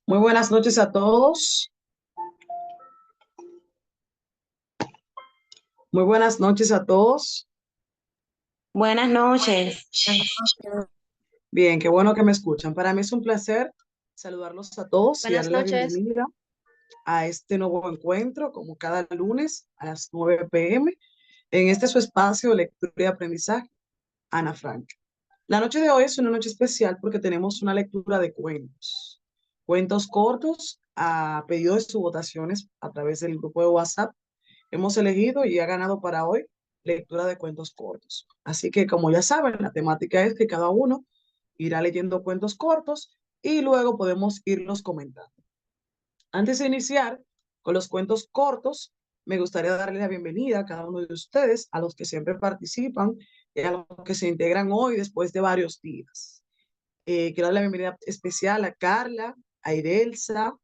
Muy buenas noches a todos. Muy buenas noches a todos. Buenas noches. Bien, qué bueno que me escuchan. Para mí es un placer saludarlos a todos y Buenas darles la noches. bienvenida a este nuevo encuentro, como cada lunes a las 9 p.m. en este su espacio de lectura y aprendizaje, Ana Frank. La noche de hoy es una noche especial porque tenemos una lectura de cuentos. Cuentos cortos a pedido de sus votaciones a través del grupo de WhatsApp. Hemos elegido y ha ganado para hoy lectura de cuentos cortos. Así que, como ya saben, la temática es que cada uno irá leyendo cuentos cortos y luego podemos irlos comentando. Antes de iniciar con los cuentos cortos, me gustaría darle la bienvenida a cada uno de ustedes, a los que siempre participan y a los que se integran hoy después de varios días. Quiero dar la bienvenida especial a Carla, a Irelsa,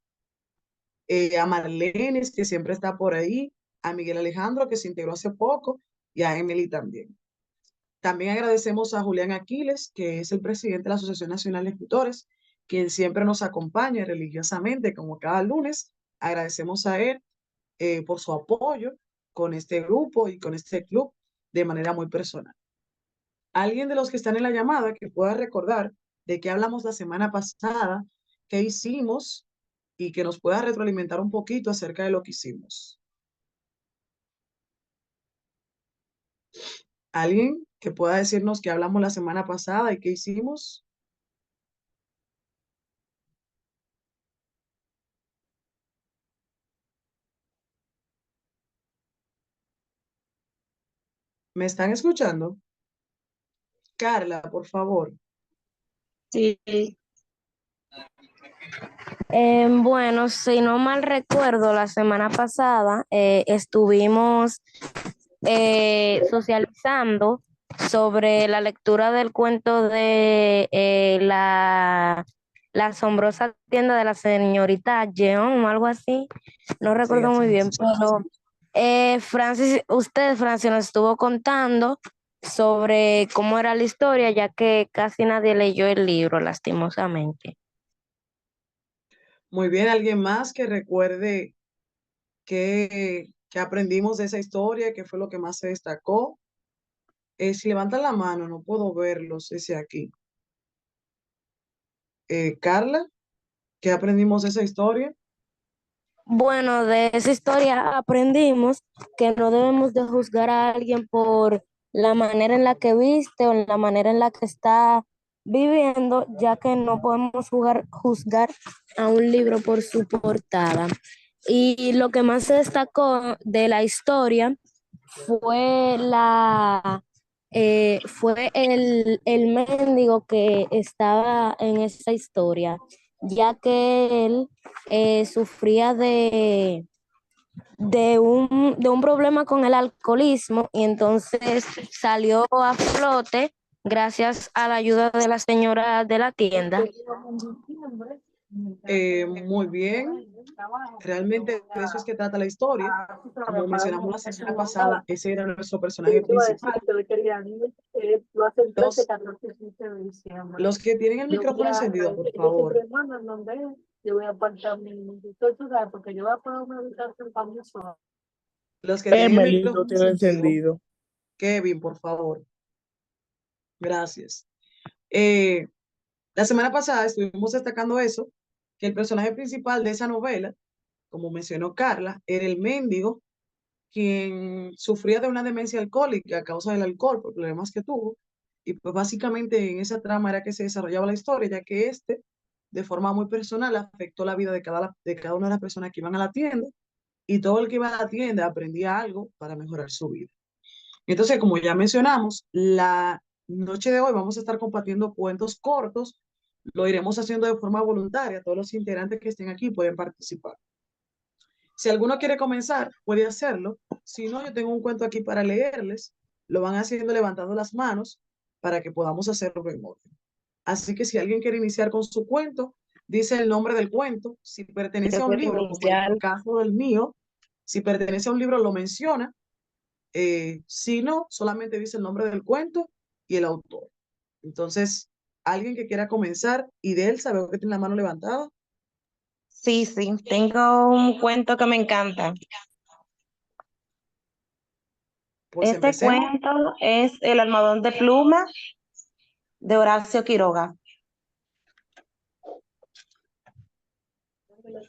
a Marlenes, que siempre está por ahí, a Miguel Alejandro, que se integró hace poco, y a Emily también. También agradecemos a Julián Aquiles, que es el presidente de la Asociación Nacional de Escritores, quien siempre nos acompaña religiosamente, como cada lunes. Agradecemos a él por su apoyo con este grupo y con este club de manera muy personal. Alguien de los que están en la llamada que pueda recordar de qué hablamos la semana pasada, qué hicimos y que nos pueda retroalimentar un poquito acerca de lo que hicimos. ¿Alguien que pueda decirnos qué hablamos la semana pasada y qué hicimos? ¿Me están escuchando? Carla, por favor. Sí. Bueno, si no mal recuerdo, la semana pasada estuvimos socializando sobre la lectura del cuento de la asombrosa tienda de la señorita Jeon o algo así. No Sí, recuerdo así muy bien, es. pero Francia, nos estuvo contando sobre cómo era la historia, ya que casi nadie leyó el libro, lastimosamente. Muy bien, ¿alguien más que recuerde qué aprendimos de esa historia? ¿Qué fue lo que más se destacó? Si levantan la mano, no puedo verlos ese aquí. Carla, ¿qué aprendimos de esa historia? Bueno, de esa historia aprendimos que no debemos de juzgar a alguien por la manera en la que viste o la manera en la que está viviendo, ya que no podemos juzgar a un libro por su portada. Y lo que más se destacó de la historia fue fue el mendigo que estaba en esa historia, ya que él sufría de un problema con el alcoholismo y entonces salió a flote gracias a la ayuda de la señora de la tienda. Muy bien, realmente de eso es que trata la historia. Como mencionamos la semana pasada, ese era nuestro personaje principal. Los, los que tienen el micrófono encendido, por favor. Los que tienen el Emily lo micrófono tiene encendido, encendido. Kevin, por favor. Gracias. Eh, la semana pasada estuvimos destacando eso, que el personaje principal de esa novela, como mencionó Carla, era el mendigo, quien sufría de una demencia alcohólica a causa del alcohol, por problemas que tuvo. Y pues básicamente en esa trama era que se desarrollaba la historia, ya que de forma muy personal, afectó la vida de cada una de las personas que iban a la tienda, y todo el que iba a la tienda aprendía algo para mejorar su vida. Entonces, como ya mencionamos, la noche de hoy vamos a estar compartiendo cuentos cortos. Lo iremos haciendo de forma voluntaria. Todos los integrantes que estén aquí pueden participar. Si alguno quiere comenzar, puede hacerlo. Si no, yo tengo un cuento aquí para leerles. Lo van haciendo levantando las manos para que podamos hacerlo en orden. Así que si alguien quiere iniciar con su cuento, dice el nombre del cuento. Si pertenece Yo a un quiero libro, como en iniciar. el caso del mío, si pertenece a un libro, lo menciona. Si no, solamente dice el nombre del cuento y el autor. Entonces, ¿Alguien que quiera comenzar? Y de él, veo que tiene la mano levantada. Sí, sí, tengo un cuento que me encanta. Pues Este empecemos. cuento es El almohadón de pluma de Horacio Quiroga.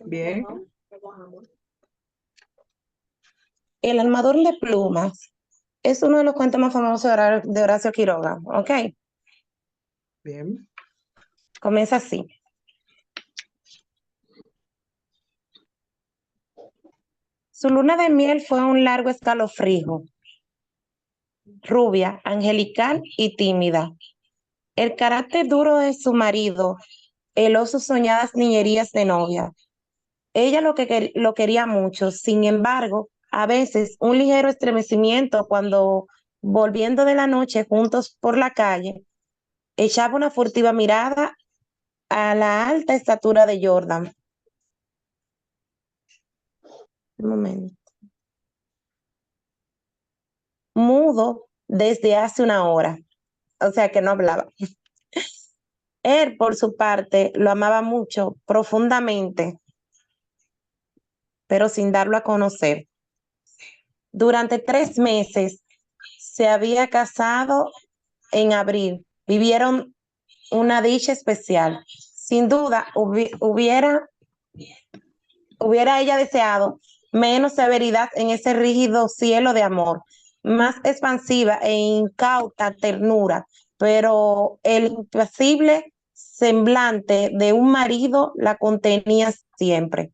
Bien, El almohadón de plumas es uno de los cuentos más famosos de Horacio Quiroga. Ok, bien, comienza así. Su luna de miel fue un largo escalofrío, rubia, angelical y tímida. El carácter duro de su marido heló sus soñadas niñerías de novia. Ella lo quería mucho, sin embargo, a veces un ligero estremecimiento cuando, volviendo de la noche juntos por la calle, echaba una furtiva mirada a la alta estatura de Jordan. Un momento. Mudo desde hace una hora, o sea que no hablaba. Él, por su parte, lo amaba mucho, profundamente, pero sin darlo a conocer. Durante 3 meses se había casado en abril. Vivieron una dicha especial. Sin duda, hubiera ella deseado menos severidad en ese rígido cielo de amor, más expansiva e incauta ternura, pero el impasible semblante de un marido la contenía siempre.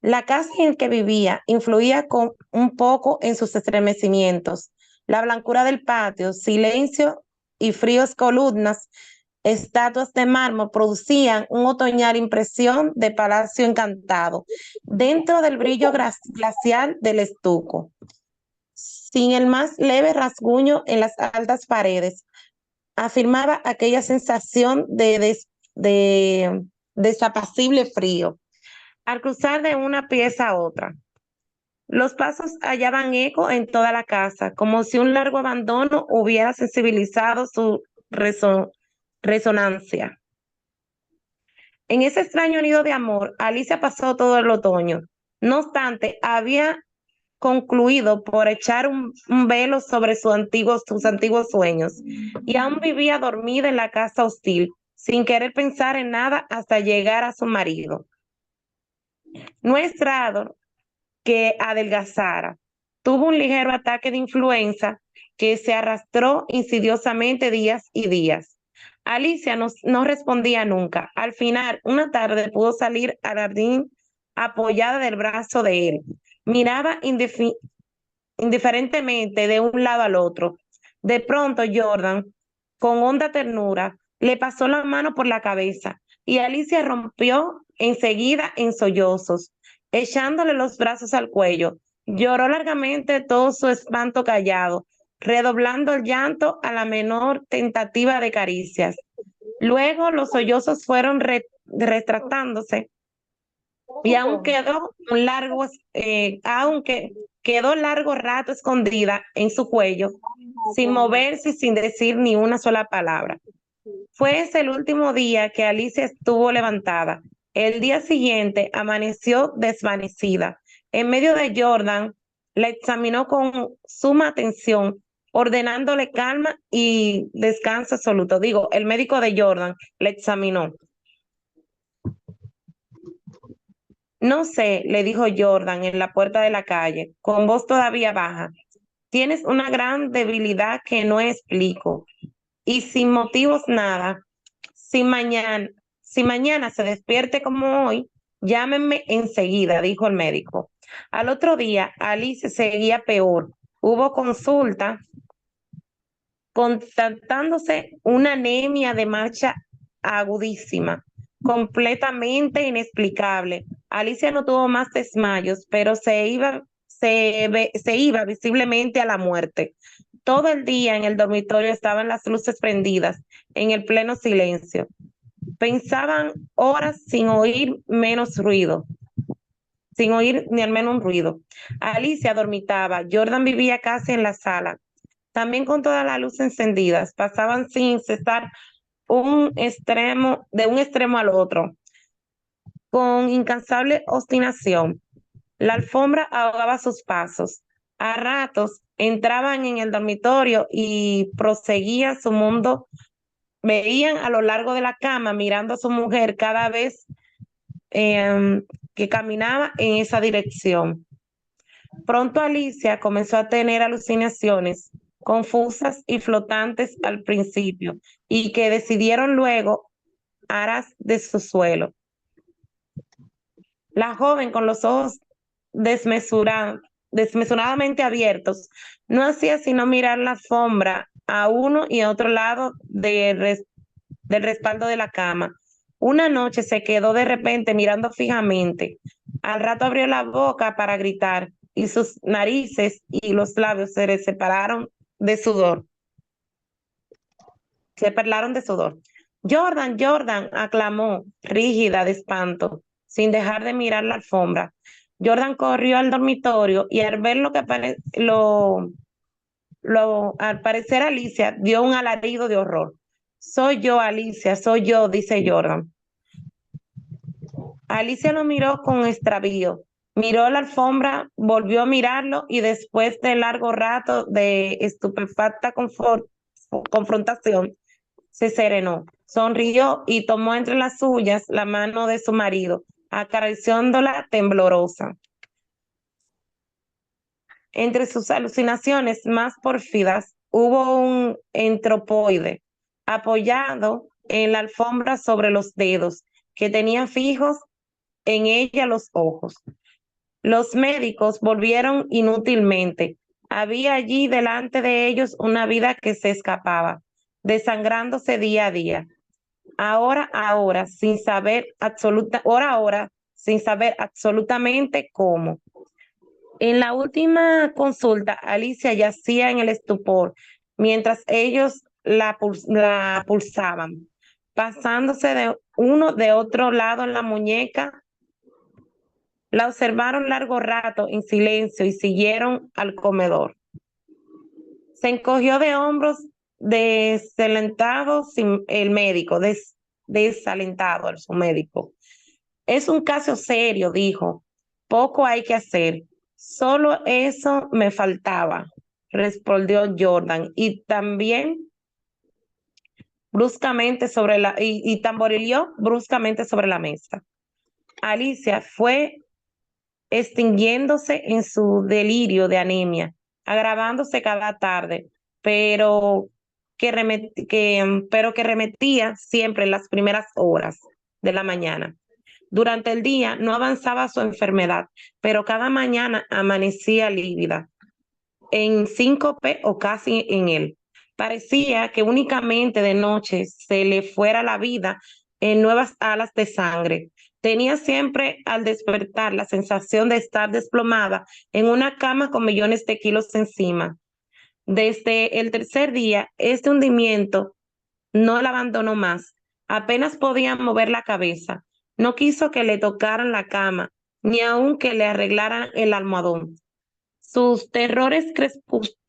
La casa en que vivía influía con un poco en sus estremecimientos. La blancura del patio, silencio y fríos columnas, estatuas de mármol producían un otoñal impresión de palacio encantado, dentro del brillo glacial del estuco, sin el más leve rasguño en las altas paredes. Afirmaba aquella sensación de desapacible frío al cruzar de una pieza a otra. Los pasos hallaban eco en toda la casa, como si un largo abandono hubiera sensibilizado su resonancia. En ese extraño nido de amor, Alicia pasó todo el otoño. No obstante, había concluido por echar un velo sobre sus antiguos sueños y aún vivía dormida en la casa hostil, sin querer pensar en nada hasta llegar a su marido. No es raro que adelgazara. Tuvo un ligero ataque de influenza que se arrastró insidiosamente días y días. Alicia no respondía nunca. Al final, una tarde pudo salir al jardín apoyada del brazo de él. Miraba indiferentemente de un lado al otro. De pronto, Jordan, con honda ternura, le pasó la mano por la cabeza y Alicia rompió enseguida en sollozos, echándole los brazos al cuello. Lloró largamente todo su espanto callado, redoblando el llanto a la menor tentativa de caricias. Luego los sollozos fueron retratándose y aunque quedó largo rato escondida en su cuello, sin moverse y sin decir ni una sola palabra. Fue ese el último día que Alicia estuvo levantada. El día siguiente amaneció desvanecida. En medio de Jordan, la examinó con suma atención, ordenándole calma y descanso absoluto. Digo, el médico de Jordan la examinó. No sé, le dijo Jordan en la puerta de la calle, con voz todavía baja. Tienes una gran debilidad que no explico. Y sin motivos nada. Si mañana, si mañana se despierte como hoy, llámenme enseguida, dijo el médico. Al otro día, Alice seguía peor. Hubo consulta, constatándose una anemia de marcha agudísima, completamente inexplicable. Alicia no tuvo más desmayos, pero se iba visiblemente a la muerte. Todo el día en el dormitorio estaban las luces prendidas, en el pleno silencio. Pensaban horas sin oír ni al menos un ruido. Alicia dormitaba, Jordan vivía casi en la sala, también con todas las luces encendidas. Pasaban sin cesar de un extremo al otro, con incansable obstinación. La alfombra ahogaba sus pasos. A ratos entraban en el dormitorio y proseguían su mundo. Veían a lo largo de la cama mirando a su mujer cada vez que caminaba en esa dirección. Pronto Alicia comenzó a tener alucinaciones confusas y flotantes al principio y que decidieron luego aras de su suelo. La joven con los ojos desmesuradamente abiertos no hacía sino mirar la alfombra a uno y a otro lado del respaldo de la cama. Una noche se quedó de repente mirando fijamente. Al rato abrió la boca para gritar y sus narices y los labios se le separaron de sudor. Se perlaron de sudor. Jordan, Jordan, aclamó, rígida de espanto, sin dejar de mirar la alfombra. Jordan corrió al dormitorio y al ver al parecer Alicia dio un alarido de horror. Soy yo, Alicia, soy yo, dice Jordan. Alicia lo miró con extravío. Miró la alfombra, volvió a mirarlo y después de largo rato de estupefacta confrontación, se serenó, sonrió y tomó entre las suyas la mano de su marido, acariciándola temblorosa. Entre sus alucinaciones más pórfidas hubo un antropoide apoyado en la alfombra sobre los dedos, que tenía fijos en ella los ojos. Los médicos volvieron inútilmente. Había allí delante de ellos una vida que se escapaba, desangrándose día a día. Ahora, sin saber absolutamente cómo. En la última consulta, Alicia yacía en el estupor, mientras ellos la pulsaban, pasándose de uno de otro lado en la muñeca. La observaron largo rato en silencio y siguieron al comedor. Se encogió de hombros desalentado el médico, desalentado su médico. Es un caso serio, dijo. Poco hay que hacer. Solo eso me faltaba, respondió Jordan, y también bruscamente y tamborileó bruscamente sobre la mesa. Alicia fue extinguiéndose en su delirio de anemia, agravándose cada tarde, pero pero que remetía siempre en las primeras horas de la mañana. Durante el día no avanzaba su enfermedad, pero cada mañana amanecía lívida, en síncope o casi en él. Parecía que únicamente de noche se le fuera la vida en nuevas alas de sangre. Tenía siempre al despertar la sensación de estar desplomada en una cama con millones de kilos encima. Desde el tercer día, este hundimiento no la abandonó más. Apenas podía mover la cabeza. No quiso que le tocaran la cama, ni aun que le arreglaran el almohadón. Sus terrores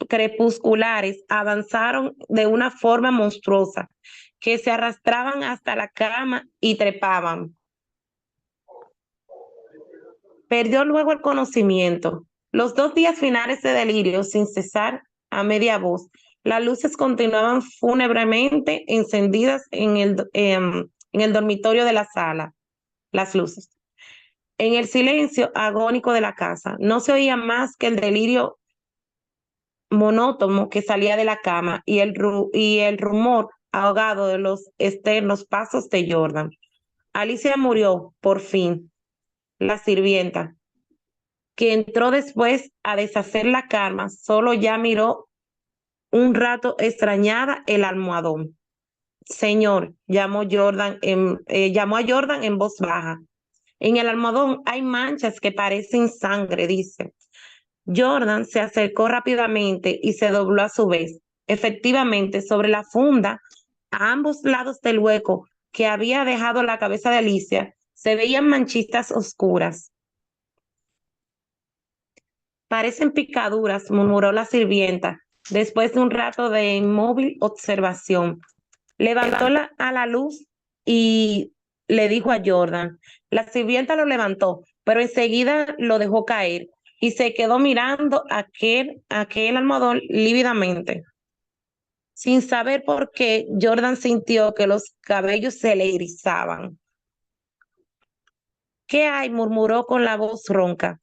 crepusculares avanzaron de una forma monstruosa, que se arrastraban hasta la cama y trepaban. Perdió luego el conocimiento. Los 2 días finales de delirio, sin cesar, a media voz, las luces continuaban fúnebremente encendidas en el dormitorio de la sala. Las luces. En el silencio agónico de la casa, no se oía más que el delirio monótono que salía de la cama y el rumor ahogado de los externos pasos de Jordan. Alicia murió, por fin. La sirvienta, que entró después a deshacer la cama, solo ya miró un rato extrañada el almohadón. Señor, llamó a Jordan en voz baja. En el almohadón hay manchas que parecen sangre, dice. Jordan se acercó rápidamente y se dobló a su vez. Efectivamente, sobre la funda, a ambos lados del hueco que había dejado la cabeza de Alicia, se veían manchitas oscuras. Parecen picaduras, murmuró la sirvienta, después de un rato de inmóvil observación. Levantó a la luz y le dijo a Jordan. La sirvienta lo levantó, pero enseguida lo dejó caer y se quedó mirando aquel almohadón lívidamente. Sin saber por qué, Jordan sintió que los cabellos se le erizaban. ¿Qué hay? Murmuró con la voz ronca.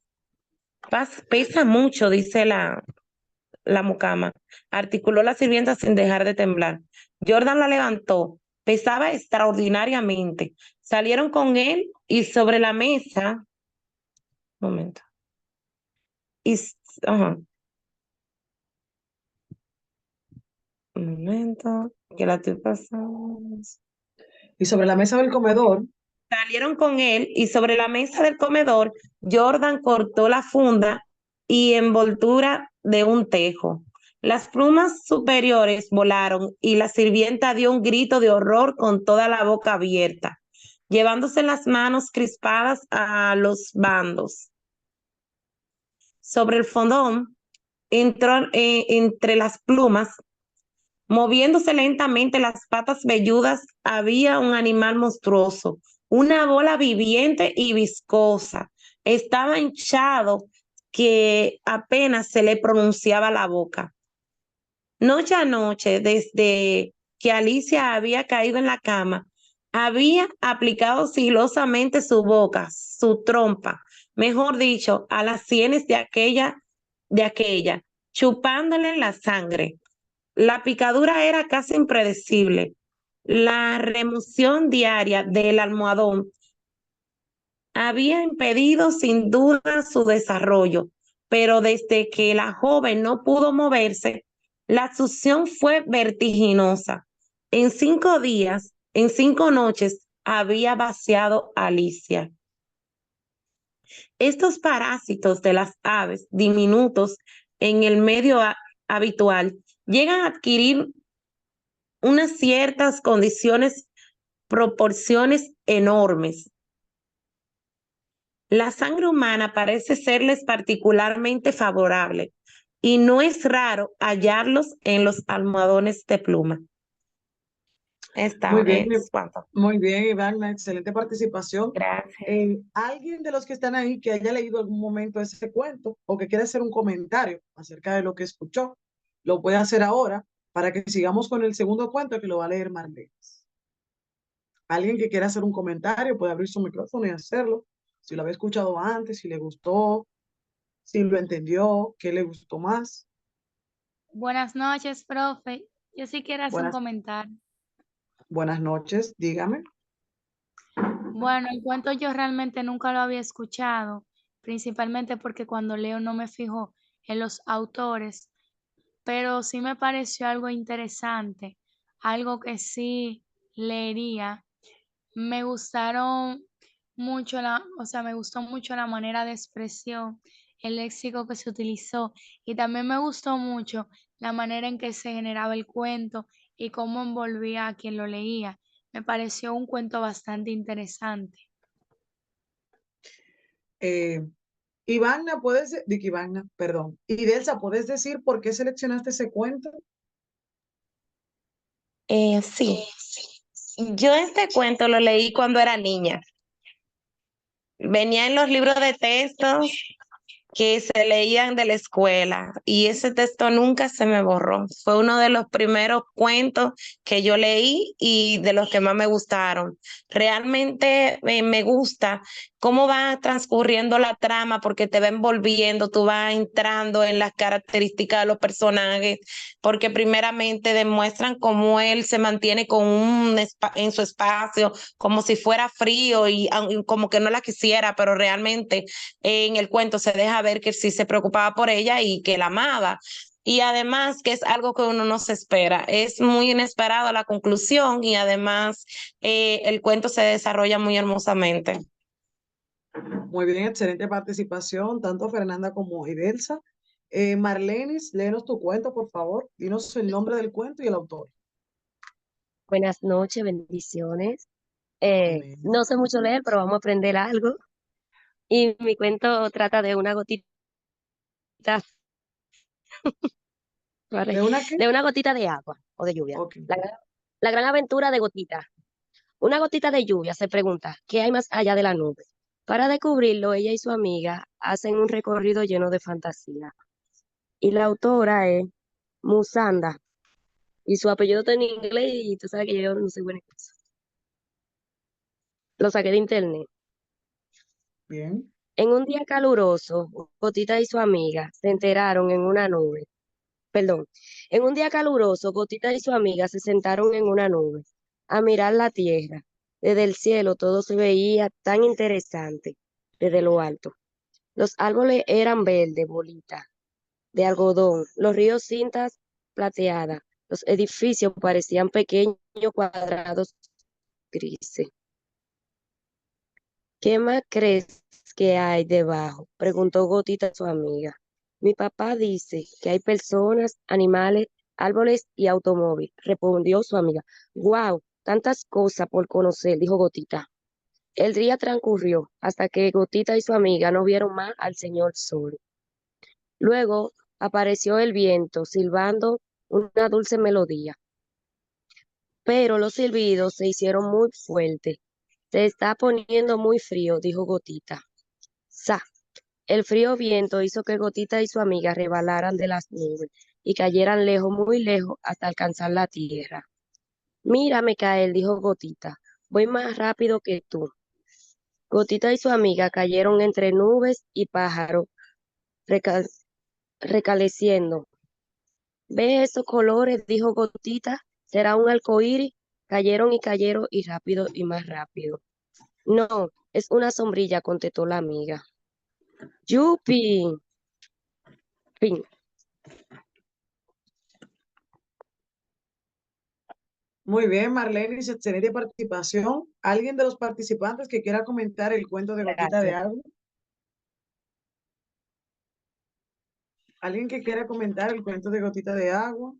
Pesa mucho, dice la mucama. Articuló la sirvienta sin dejar de temblar. Jordan la levantó. Pesaba extraordinariamente. Salieron con él y sobre la mesa. Un momento. Ajá, un momento. Que la estoy pasando. Y sobre la mesa del comedor, Salieron con él y sobre la mesa del comedor, Jordan cortó la funda y envoltura de un tejo. Las plumas superiores volaron y la sirvienta dio un grito de horror con toda la boca abierta, llevándose las manos crispadas a los bandos. Sobre el fondón, entró entre las plumas, moviéndose lentamente las patas velludas, había un animal monstruoso, una bola viviente y viscosa. Estaba hinchado que apenas se le pronunciaba la boca. Noche a noche, desde que Alicia había caído en la cama, había aplicado sigilosamente su boca, su trompa, mejor dicho, a las sienes de aquella, chupándole la sangre. La picadura era casi impredecible. La remoción diaria del almohadón había impedido sin duda su desarrollo, pero desde que la joven no pudo moverse, la succión fue vertiginosa. En 5 días, en 5 noches, había vaciado a Alicia. Estos parásitos de las aves, diminutos en el medio habitual, llegan a adquirir unas ciertas condiciones, proporciones enormes. La sangre humana parece serles particularmente favorable y no es raro hallarlos en los almohadones de pluma. Esta muy bien, es cuanto. muy bien, Iván, una excelente participación. Gracias. ¿Alguien de los que están ahí que haya leído algún momento ese cuento o que quiera hacer un comentario acerca de lo que escuchó? Lo puede hacer ahora para que sigamos con el segundo cuento que lo va a leer Marlene. Alguien que quiera hacer un comentario puede abrir su micrófono y hacerlo. Si lo había escuchado antes, si le gustó, si lo entendió, qué le gustó más. Buenas noches, profe. Yo sí quiero hacer un Buenas, comentario. buenas noches, dígame. Bueno, el cuento yo realmente nunca lo había escuchado, principalmente porque cuando leo no me fijo en los autores, pero sí me pareció algo interesante, algo que sí leería. Me gustaron mucho me gustó mucho la manera de expresión, el léxico que se utilizó y también me gustó mucho la manera en que se generaba el cuento y cómo envolvía a quien lo leía. Me pareció un cuento bastante interesante. Eh, Ivana, Ivana, perdón. Idelsa, ¿puedes decir por qué seleccionaste ese cuento? Sí, yo este cuento lo leí cuando era niña. Venía en los libros de textos que se leían de la escuela y ese texto nunca se me borró. Fue uno de los primeros cuentos que yo leí y de los que más me gustaron. Realmente me gusta cómo va transcurriendo la trama porque te va envolviendo, tú vas entrando en las características de los personajes, porque primeramente demuestran cómo él se mantiene en su espacio, como si fuera frío y como que no la quisiera, pero realmente en el cuento se deja ver que sí se preocupaba por ella y que la amaba. Y además que es algo que uno no se espera. Es muy inesperado la conclusión y además el cuento se desarrolla muy hermosamente. Muy bien, excelente participación, tanto Fernanda como Idelsa. Marlenis, léenos tu cuento, por favor. Dinos el nombre del cuento y el autor. Buenas noches, bendiciones. Amén. No sé mucho leer, pero vamos a aprender algo. Y mi cuento trata de una gotita, ¿De una qué? de una gotita de agua o de lluvia. Ok. La La gran aventura de Gotita. Una gotita de lluvia se pregunta, ¿qué hay más allá de la nube? Para descubrirlo, ella y su amiga hacen un recorrido lleno de fantasía. Y la autora es Musanda. Y su apellido está en inglés y tú sabes que yo no soy buena en eso. Lo saqué de internet. Bien. En un día caluroso, Gotita y su amiga se enteraron en una nube. Perdón. En un día caluroso, Gotita y su amiga se sentaron en una nube a mirar la tierra. Desde el cielo todo se veía tan interesante desde lo alto. Los árboles eran verdes, bolitas de algodón, los ríos cintas plateadas, los edificios parecían pequeños cuadrados grises. ¿Qué más crees que hay debajo? Preguntó Gotita a su amiga. Mi papá dice que hay personas, animales, árboles y automóviles, respondió su amiga. Wow, tantas cosas por conocer, dijo Gotita. El día transcurrió hasta que Gotita y su amiga no vieron más al señor Sol. Luego apareció el viento, silbando una dulce melodía, pero los silbidos se hicieron muy fuertes. Se está poniendo muy frío, dijo Gotita. Sa. El frío viento hizo que Gotita y su amiga rebalaran de las nubes y cayeran lejos, muy lejos, hasta alcanzar la tierra. Mírame caer, dijo Gotita. Voy más rápido que tú. Gotita y su amiga cayeron entre nubes y pájaros, recal- recaleciendo. ¿Ves esos colores? Dijo Gotita. ¿Será un arcoíris? Cayeron y rápido y más rápido. No, es una sombrilla, contestó la amiga. ¡Yupi! Fin. Muy bien, Marlene, excelente participación. ¿Alguien de los participantes que quiera comentar el cuento de Gotita de Gracias. Agua? ¿Alguien que quiera comentar el cuento de Gotita de Agua?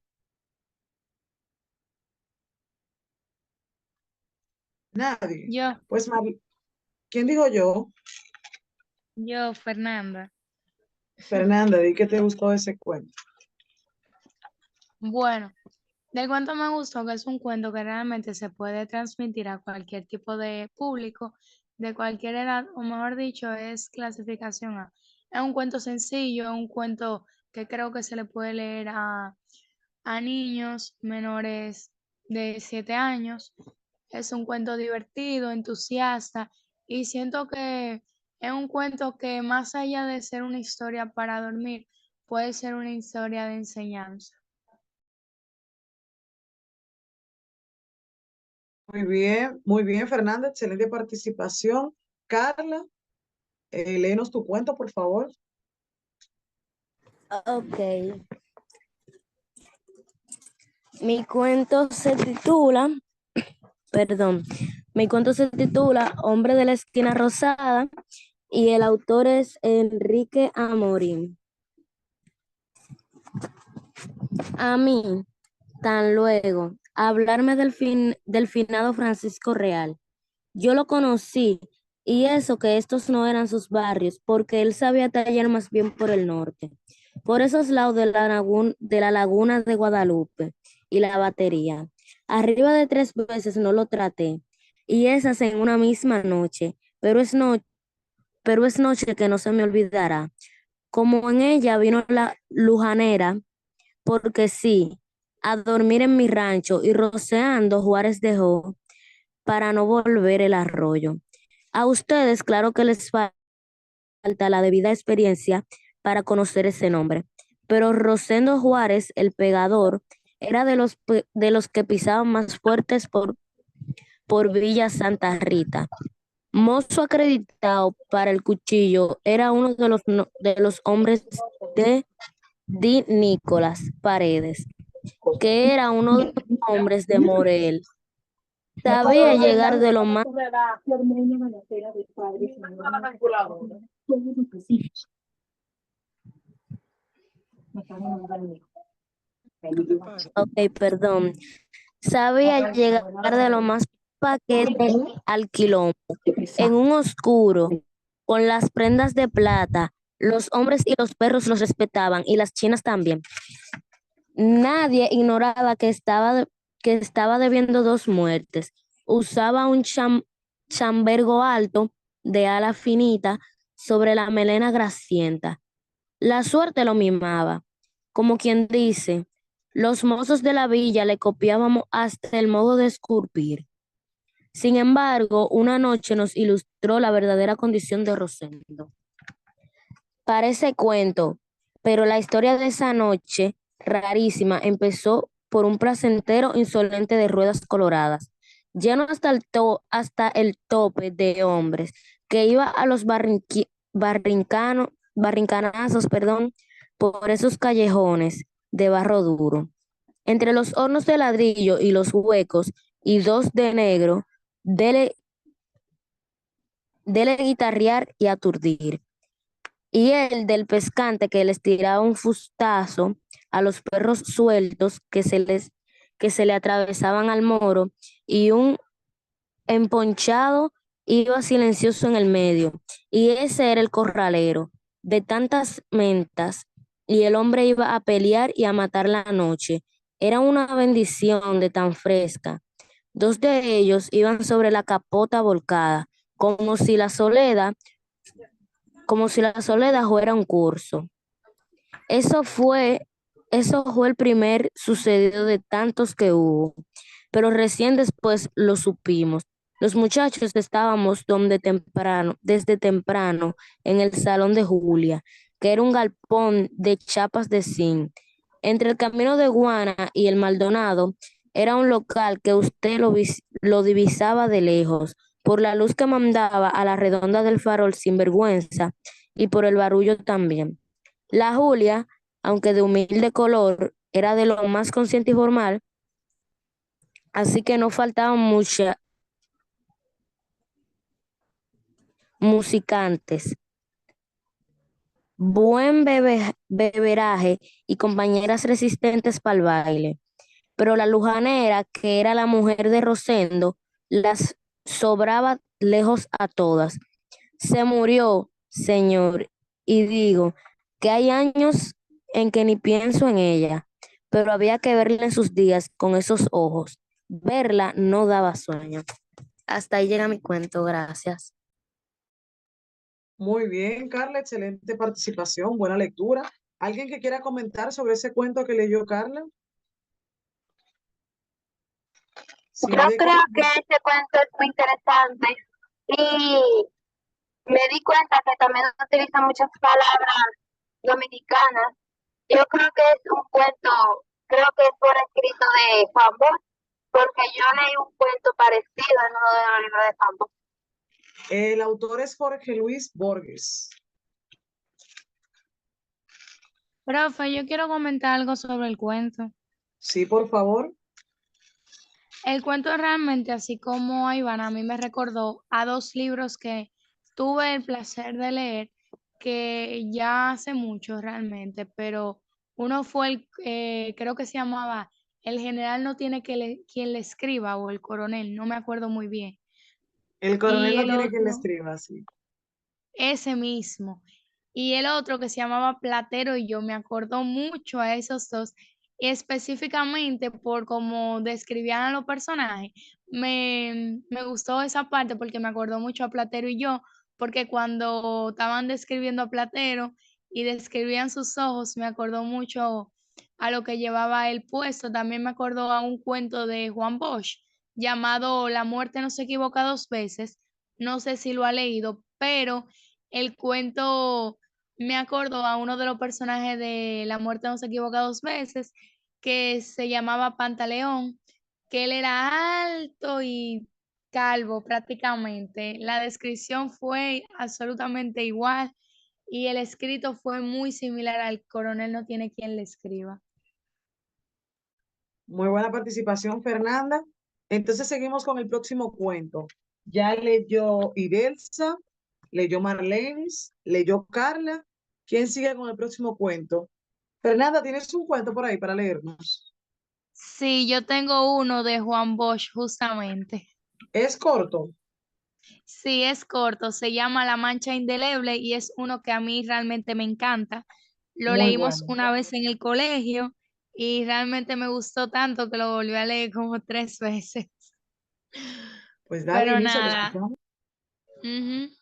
Nadie. Yo, Pues, ¿quién dijo yo? Fernanda. Fernanda, di que te gustó ese cuento. Bueno, del cuento me gustó que es un cuento que realmente se puede transmitir a cualquier tipo de público, de cualquier edad, o mejor dicho, es clasificación A. Es un cuento sencillo, un cuento que creo que se le puede leer a niños menores de 7 años. Es un cuento divertido, entusiasta, y siento que es un cuento que más allá de ser una historia para dormir, puede ser una historia de enseñanza. Muy bien, Fernanda, excelente participación. Carla, léenos tu cuento, por favor. Ok. Mi cuento se titula, perdón, mi cuento se titula Hombre de la esquina rosada y el autor es Enrique Amorim. A mí, tan luego, hablarme del finado Francisco Real. Yo lo conocí, y eso que estos no eran sus barrios, porque él sabía tallar más bien por el norte, por esos lados de la laguna de Guadalupe y la batería. Arriba de 3 veces no lo traté, y esas en una misma noche, pero es noche que no se me olvidará. Como en ella vino la lujanera, porque sí, a dormir en mi rancho y roceando Juárez dejó para no volver el arroyo. A ustedes, claro que les falta la debida experiencia para conocer ese nombre, pero Rosendo Juárez, el pegador, era de los que pisaban más fuertes por Villa Santa Rita. Mozo acreditado para el cuchillo, era uno de de los hombres de Di Nicolás Paredes, que era uno de los hombres de Morel. Sabía llegar de lo más. Ok, perdón. Sabía llegar de lo más paquete al quilombo. En un oscuro, con las prendas de plata, los hombres y los perros los respetaban y las chinas también. Nadie ignoraba que estaba que estaba debiendo 2 muertes. Usaba un chambergo alto de ala finita sobre la melena grasienta. La suerte lo mimaba, como quien dice, los mozos de la villa le copiábamos hasta el modo de esculpir. Sin embargo, una noche nos ilustró la verdadera condición de Rosendo. Parece cuento, pero la historia de esa noche rarísima empezó por un placentero insolente de ruedas coloradas, lleno hasta el tope de hombres, que iba a los barrincanazos, por esos callejones de barro duro. Entre los hornos de ladrillo y los huecos, y dos de negro, dele, dele guitarrear y aturdir. Y el del pescante que les tiraba un fustazo a los perros sueltos que se le atravesaban al moro, y un emponchado iba silencioso en el medio, y ese era el corralero de tantas mentas, y el hombre iba a pelear y a matar la noche. Era una bendición de tan fresca. Dos de ellos iban sobre la capota volcada, como si la soledad fuera un curso. Eso fue, eso fue el primer sucedido de tantos que hubo, pero recién después lo supimos. Los muchachos estábamos desde temprano en el salón de Julia, que era un galpón de chapas de zinc. Entre el camino de Guana y el Maldonado era un local que usted lo divisaba de lejos, por la luz que mandaba a la redonda del farol sin vergüenza y por el barullo también. La Julia, aunque de humilde color, era de lo más consciente y formal, así que no faltaban muchas musicantes, buen beberaje y compañeras resistentes para el baile. Pero la lujanera, que era la mujer de Rosendo, las sobraba lejos a todas. Se murió, señor, y digo que hay años en que ni pienso en ella, pero había que verla en sus días con esos ojos. Verla no daba sueño. Hasta ahí llega mi cuento, gracias. Muy bien, Carla, excelente participación, buena lectura. ¿Alguien que quiera comentar sobre ese cuento que leyó Carla? Si Yo nadie creo que comenta, ese cuento es muy interesante y me di cuenta que también utiliza muchas palabras dominicanas. Yo creo que es un cuento, creo que es por escrito de Juan Bosch, porque yo leí un cuento parecido en uno de los libros de Juan Bosch. el autor es Jorge Luis Borges. Profe, yo quiero comentar algo sobre el cuento. Sí, por favor. El cuento realmente, así como a Iván, a mí me recordó a 2 libros que tuve el placer de leer, que ya hace mucho realmente, pero uno fue creo que se llamaba El general no tiene quien le escriba, o El coronel, no me acuerdo muy bien. El coronel Y no el tiene quien le otro, escriba, sí. ese mismo. Y el otro que se llamaba Platero y yo, me acordó mucho a esos dos, y específicamente por cómo describían a los personajes. Me gustó esa parte porque me acordó mucho a Platero y yo, porque cuando estaban describiendo a Platero y describían sus ojos, me acordó mucho a lo que llevaba él puesto. También me acordó a un cuento de Juan Bosch llamado La muerte no se equivoca 2 veces. No sé si lo ha leído, pero el cuento me acordó a uno de los personajes de La muerte no se equivoca 2 veces, que se llamaba Pantaleón, que él era alto y calvo prácticamente. La descripción fue absolutamente igual y el escrito fue muy similar al coronel no tiene quien le escriba. Muy buena participación, Fernanda. Entonces seguimos con el próximo cuento. Ya leyó Idelsa, leyó Marlenis, leyó Carla. ¿Quién sigue con el próximo cuento? Fernanda, ¿tienes un cuento por ahí para leernos? Sí, yo tengo uno de Juan Bosch justamente. Es corto. Sí, es corto, se llama La mancha indeleble y es uno que a mí realmente me encanta. Lo Muy leímos bueno. una vez en el colegio y realmente me gustó tanto que lo volví a leer como 3 veces. Pues dale Pero inicio, te nada. escuchamos. Ujú.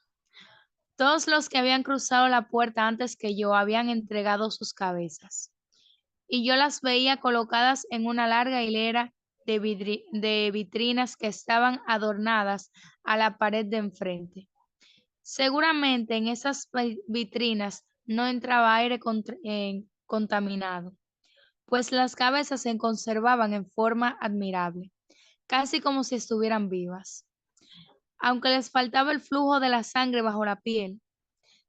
Todos los que habían cruzado la puerta antes que yo habían entregado sus cabezas, y yo las veía colocadas en una larga hilera de vitrinas que estaban adornadas a la pared de enfrente. Seguramente en esas vitrinas no entraba aire contaminado, pues las cabezas se conservaban en forma admirable, casi como si estuvieran vivas. Aunque les faltaba el flujo de la sangre bajo la piel,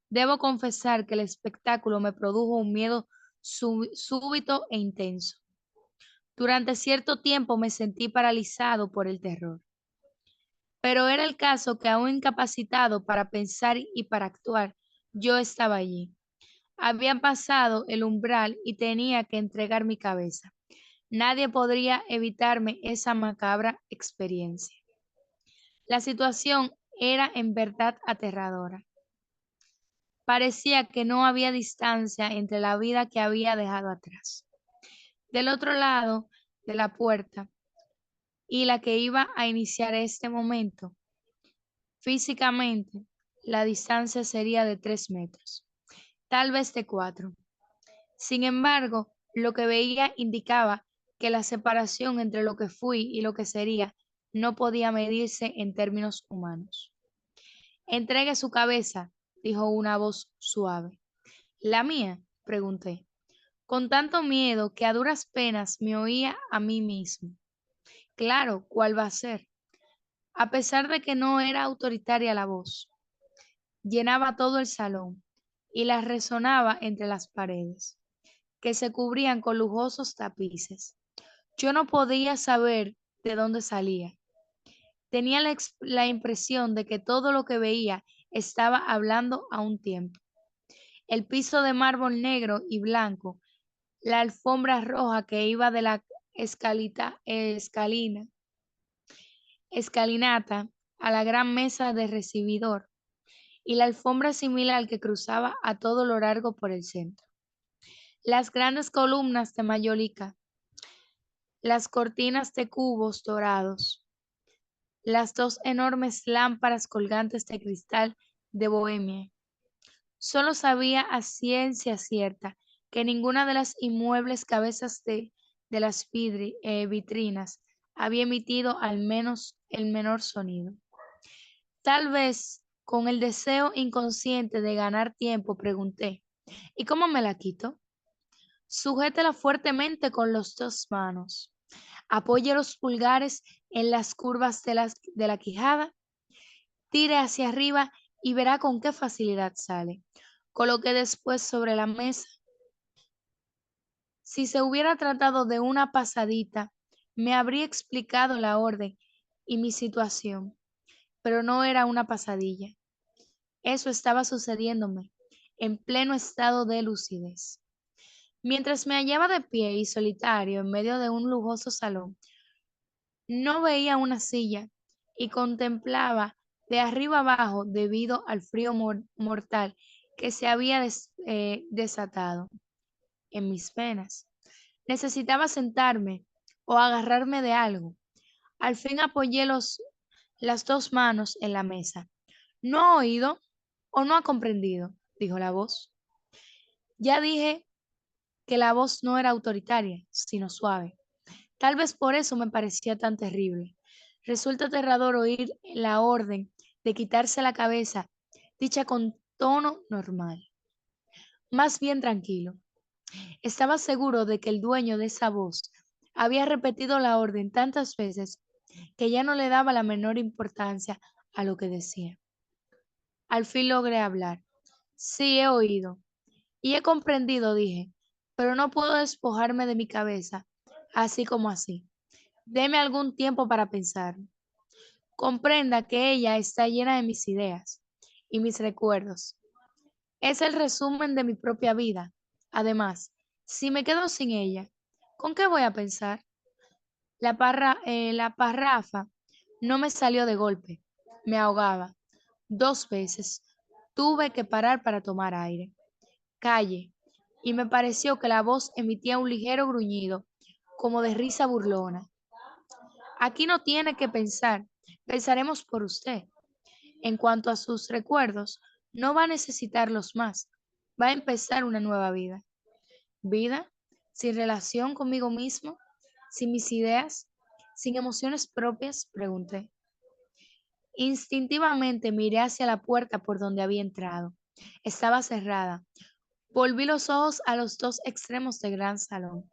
debo confesar que el espectáculo me produjo un miedo súbito e intenso. Durante cierto tiempo me sentí paralizado por el terror, pero era el caso que aún incapacitado para pensar y para actuar, yo estaba allí. Había pasado el umbral y tenía que entregar mi cabeza. Nadie podría evitarme esa macabra experiencia. La situación era en verdad aterradora. Parecía que no había distancia entre la vida que había dejado atrás, del otro lado de la puerta, y la que iba a iniciar este momento. Físicamente, la distancia sería de 3 metros, tal vez de 4. Sin embargo, lo que veía indicaba que la separación entre lo que fui y lo que sería no podía medirse en términos humanos. Entregue su cabeza, dijo una voz suave. ¿La mía? Pregunté, con tanto miedo que a duras penas me oía a mí mismo. Claro, ¿cuál va a ser? A pesar de que no era autoritaria la voz, llenaba todo el salón y la resonaba entre las paredes, que se cubrían con lujosos tapices. Yo no podía saber de dónde salía. Tenía la impresión de que todo lo que veía estaba hablando a un tiempo. El piso de mármol negro y blanco, la alfombra roja que iba de la escalinata a la gran mesa de recibidor, y la alfombra similar que cruzaba a todo lo largo por el centro. Las grandes columnas de mayólica, las cortinas de cubos dorados, las 2 enormes lámparas colgantes de cristal de Bohemia. Solo sabía a ciencia cierta que ninguna de las inmuebles cabezas de las vitrinas había emitido al menos el menor sonido. Tal vez con el deseo inconsciente de ganar tiempo, pregunté, ¿y cómo me la quito? Sujétela fuertemente con las 2 manos. Apoye los pulgares en las curvas de la quijada, tire hacia arriba y verá con qué facilidad sale. Coloqué después sobre la mesa. Si se hubiera tratado de una pasadita, me habría explicado la orden y mi situación, pero no era una pasadilla. Eso estaba sucediéndome en pleno estado de lucidez. Mientras me hallaba de pie y solitario en medio de un lujoso salón, no veía una silla y contemplaba de arriba abajo debido al frío mortal que se había desatado en mis venas. Necesitaba sentarme o agarrarme de algo. Al fin apoyé las 2 manos en la mesa. ¿No ha oído o no ha comprendido?, dijo la voz. Ya dije que la voz no era autoritaria, sino suave. Tal vez por eso me parecía tan terrible. Resulta aterrador oír la orden de quitarse la cabeza, dicha con tono normal, más bien tranquilo. Estaba seguro de que el dueño de esa voz había repetido la orden tantas veces que ya no le daba la menor importancia a lo que decía. Al fin logré hablar. Sí, he oído y he comprendido, dije, pero no puedo despojarme de mi cabeza, así como así. Deme algún tiempo para pensar. Comprenda que ella está llena de mis ideas y mis recuerdos. Es el resumen de mi propia vida. Además, si me quedo sin ella, ¿con qué voy a pensar? La parrafa no me salió de golpe. Me ahogaba. 2 veces. Tuve que parar para tomar aire. Calle. y me pareció que la voz emitía un ligero gruñido, como de risa burlona. Aquí no tiene que pensar, pensaremos por usted. En cuanto a sus recuerdos, no va a necesitarlos más, va a empezar una nueva vida. Vida sin relación conmigo mismo, sin mis ideas, sin emociones propias, pregunté. Instintivamente miré hacia la puerta por donde había entrado. Estaba cerrada. Volví los ojos a los dos extremos del gran salón.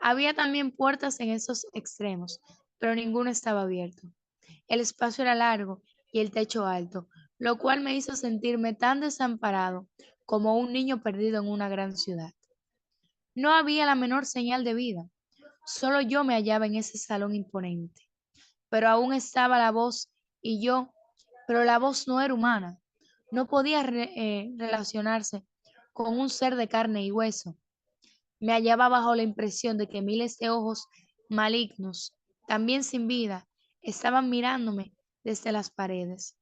Había también puertas en esos extremos, pero ninguno estaba abierto. El espacio era largo y el techo alto, lo cual me hizo sentirme tan desamparado como un niño perdido en una gran ciudad. No había la menor señal de vida. Solo yo me hallaba en ese salón imponente. Pero aún estaba la voz y yo, pero la voz no era humana. No podía relacionarse con un ser de carne y hueso. Me hallaba bajo la impresión de que miles de ojos malignos, también sin vida, estaban mirándome desde las paredes.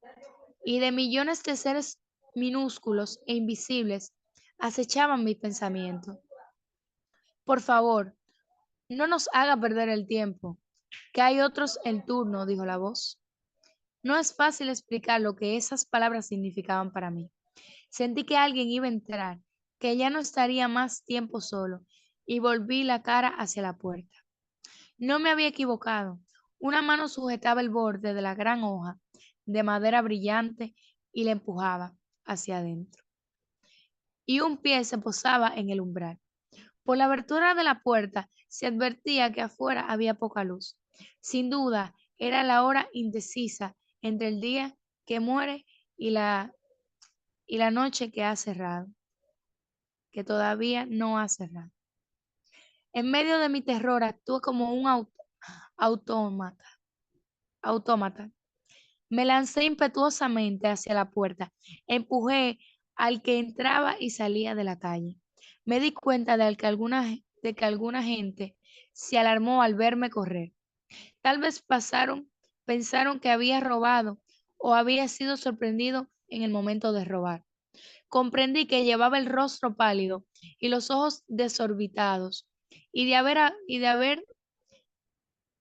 Y de millones de seres minúsculos e invisibles acechaban mi pensamiento. Por favor, no nos haga perder el tiempo, que hay otros en turno, dijo la voz. No es fácil explicar lo que esas palabras significaban para mí. Sentí que alguien iba a entrar, que ya no estaría más tiempo solo, y volví la cara hacia la puerta. No me había equivocado. Una mano sujetaba el borde de la gran hoja de madera brillante y la empujaba hacia adentro. Y un pie se posaba en el umbral. Por la abertura de la puerta se advertía que afuera había poca luz. Sin duda, era la hora indecisa entre el día que muere y la noche que ha cerrado, que todavía no ha cerrado. En medio de mi terror actué como un autómata. autómata. Me lancé impetuosamente hacia la puerta, empujé al que entraba y salía de la calle. Me di cuenta de que alguna gente se alarmó al verme correr. Tal vez pensaron que había robado o había sido sorprendido en el momento de robar. Comprendí que llevaba el rostro pálido y los ojos desorbitados, y de haber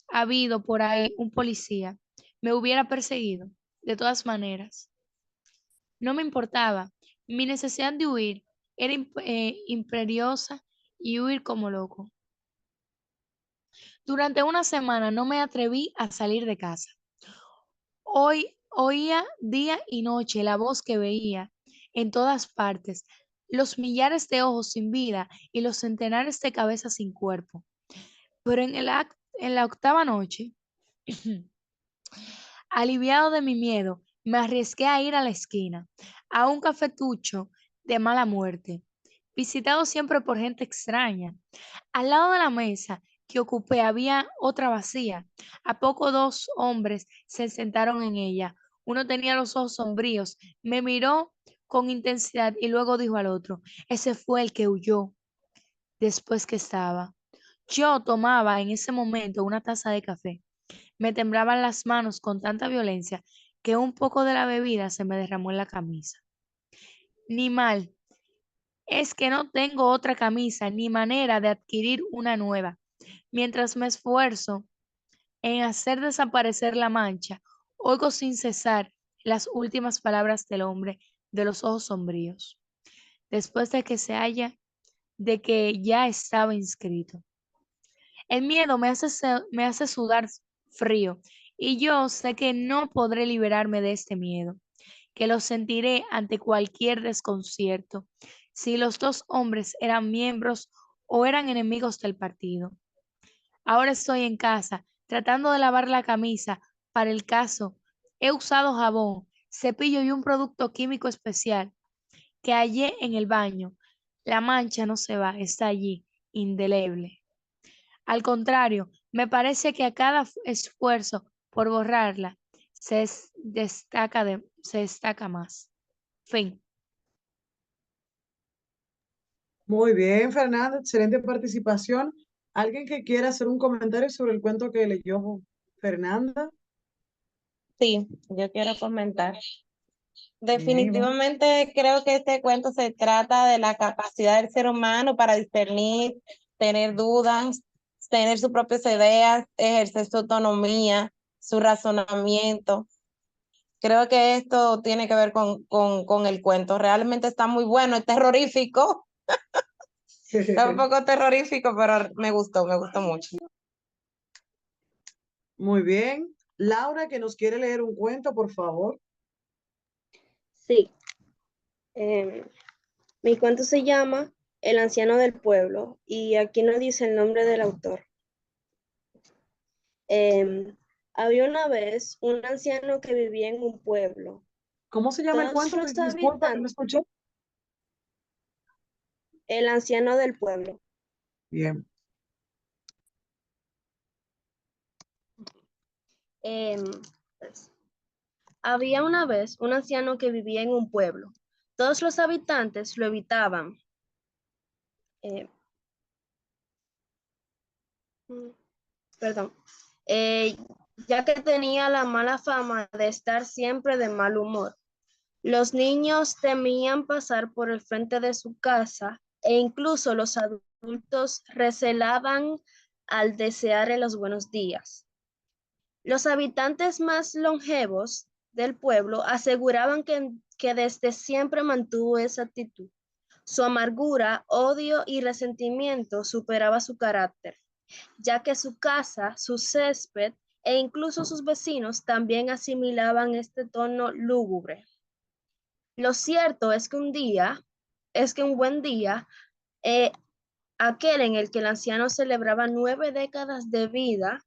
habido por ahí un policía, me hubiera perseguido. De todas maneras, no me importaba. Mi necesidad de huir era imperiosa y huir como loco. Durante una semana no me atreví a salir de casa. Hoy oía día y noche la voz que veía en todas partes, los millares de ojos sin vida y los centenares de cabezas sin cuerpo. Pero en la octava noche, aliviado de mi miedo, me arriesgué a ir a la esquina, a un cafetucho de mala muerte, visitado siempre por gente extraña. Al lado de la mesa que ocupé había otra vacía. A poco dos hombres se sentaron en ella. Uno tenía los ojos sombríos, me miró con intensidad y luego dijo al otro, ese fue el que huyó después que estaba. Yo tomaba en ese momento una taza de café. Me temblaban las manos con tanta violencia que un poco de la bebida se me derramó en la camisa. Ni mal, es que no tengo otra camisa ni manera de adquirir una nueva. Mientras me esfuerzo en hacer desaparecer la mancha, oigo sin cesar las últimas palabras del hombre de los ojos sombríos, después de que ya estaba inscrito. El miedo me hace sudar frío y yo sé que no podré liberarme de este miedo, que lo sentiré ante cualquier desconcierto, si los dos hombres eran miembros o eran enemigos del partido. Ahora estoy en casa, tratando de lavar la camisa para el caso. He usado jabón, cepillo y un producto químico especial que hallé en el baño. La mancha no se va, está allí, indeleble. Al contrario, me parece que a cada esfuerzo por borrarla se destaca más. Fin. Muy bien, Fernanda, excelente participación. ¿Alguien que quiera hacer un comentario sobre el cuento que leyó Fernanda? Sí, yo quiero comentar. Definitivamente creo que este cuento se trata de la capacidad del ser humano para discernir, tener dudas, tener sus propias ideas, ejercer su autonomía, su razonamiento. Creo que esto tiene que ver con el cuento. Realmente está muy bueno, es terrorífico, está un poco terrorífico, pero me gustó mucho. Muy bien. Laura, que nos quiere leer un cuento, por favor. Sí, mi cuento se llama El anciano del pueblo y aquí no dice el nombre del autor. Había una vez un anciano que vivía en un pueblo. ¿Cómo se llama el Todos cuento? los Disculpa, que no habitantes, escuché. el anciano del pueblo. Bien. Em, pues, había una vez un anciano que vivía en un pueblo. Todos los habitantes lo evitaban. eh, mm, Perdón, eh, ya que tenía la mala fama de estar siempre de mal humor. Los niños temían pasar por el frente de su casa e incluso los adultos recelaban al desearle los buenos días. Los habitantes más longevos del pueblo aseguraban que desde siempre mantuvo esa actitud. Su amargura, odio y resentimiento superaba su carácter, ya que su casa, su césped e incluso sus vecinos también asimilaban este tono lúgubre. Lo cierto es que un buen día, eh, aquel en el que el anciano celebraba 9 décadas de vida,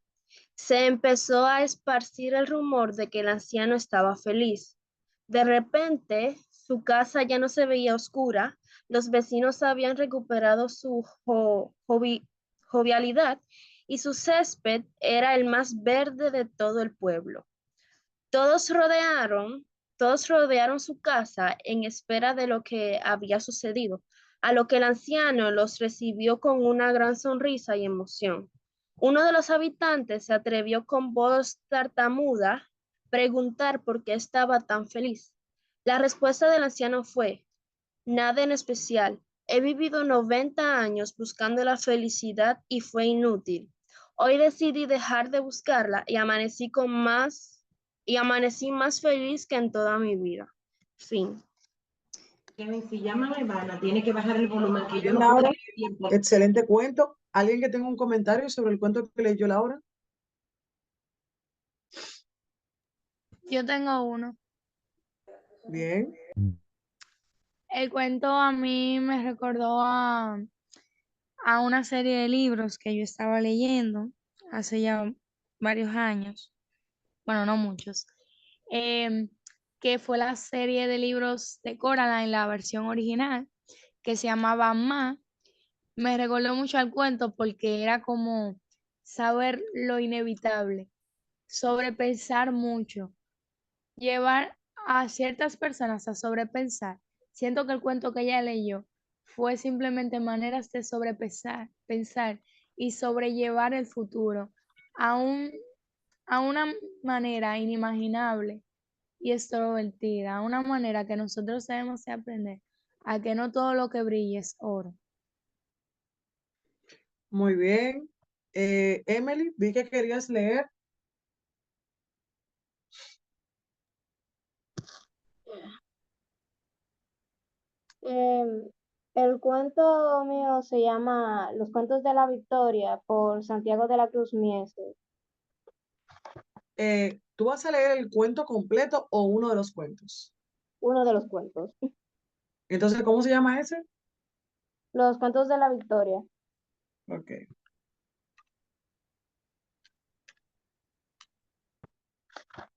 se empezó a esparcir el rumor de que el anciano estaba feliz. De repente, su casa ya no se veía oscura, los vecinos habían recuperado su jovialidad y su césped era el más verde de todo el pueblo. Todos rodearon, todos rodearon su casa en espera de lo que había sucedido, a lo que el anciano los recibió con una gran sonrisa y emoción. Uno de los habitantes se atrevió con voz tartamuda preguntar por qué estaba tan feliz. La respuesta del anciano fue: nada en especial. He vivido 90 años buscando la felicidad y fue inútil. Hoy decidí dejar de buscarla y amanecí más feliz que en toda mi vida. Fin. Kevin, si llama a Ivana, tiene que bajar el volumen, que yo Bien, no puedo Laura, leer tiempo. excelente cuento. ¿Alguien que tenga un comentario sobre el cuento que leyó Laura? Yo tengo uno. Bien. El cuento a mí me recordó a una serie de libros que yo estaba leyendo hace ya varios años, bueno, no muchos, em, que fue la serie de libros de Coraline, la versión original, que se llamaba Ma. Me recordó mucho al cuento porque era como saber lo inevitable, sobrepensar mucho, llevar a ciertas personas a sobrepensar. Siento que el cuento que ella leyó fue simplemente maneras de sobrepensar, pensar y sobrellevar el futuro a a una manera inimaginable y extrovertida, a una manera que nosotros debemos de aprender a que no todo lo que brille es oro. Muy bien. Emily, vi que querías leer. Em, el cuento mío se llama Los cuentos de la Victoria por Santiago de la Cruz Mieses. ¿Tú vas a leer el cuento completo o uno de los cuentos? Uno de los cuentos. Entonces, ¿cómo se llama ese? Los cuentos de la Victoria. Ok.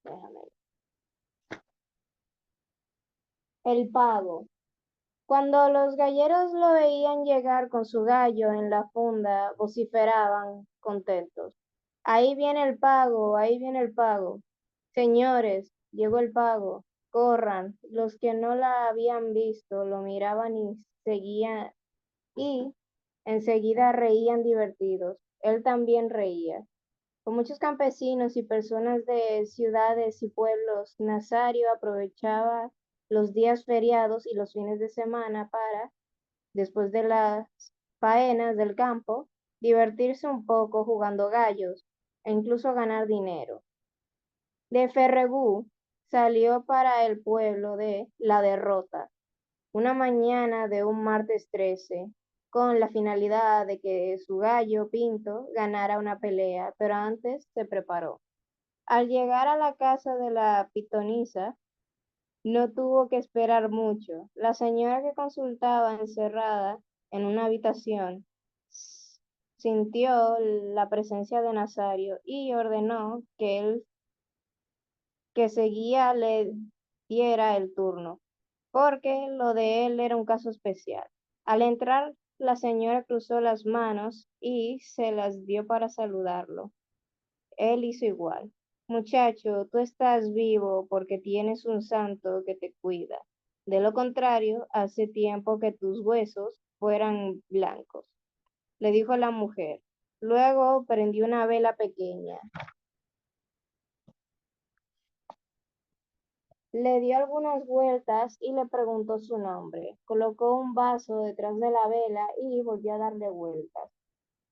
Déjame ver. El pago. Cuando los galleros lo veían llegar con su gallo en la funda, vociferaban contentos. Ahí viene el pago, ahí viene el pago. Señores, llegó el pago. Corran. Los que no la habían visto lo miraban y seguían y enseguida reían divertidos. Él también reía. Con muchos campesinos y personas de ciudades y pueblos, Nazario aprovechaba los días feriados y los fines de semana para, después de las faenas del campo, divertirse un poco jugando gallos e incluso ganar dinero. De Ferrebú salió para el pueblo de La Derrota, una mañana de un martes 13, con la finalidad de que su gallo Pinto ganara una pelea, pero antes se preparó. Al llegar a la casa de la pitonisa, no tuvo que esperar mucho. La señora que consultaba encerrada en una habitación sintió la presencia de Nazario y ordenó que el que seguía le diera el turno, porque lo de él era un caso especial. Al entrar, la señora cruzó las manos y se las dio para saludarlo. Él hizo igual. Muchacho, tú estás vivo porque tienes un santo que te cuida. De lo contrario, hace tiempo que tus huesos fueran blancos, le dijo la mujer. Luego prendió una vela pequeña. Le dio algunas vueltas y le preguntó su nombre. Colocó un vaso detrás de la vela y volvió a darle vueltas.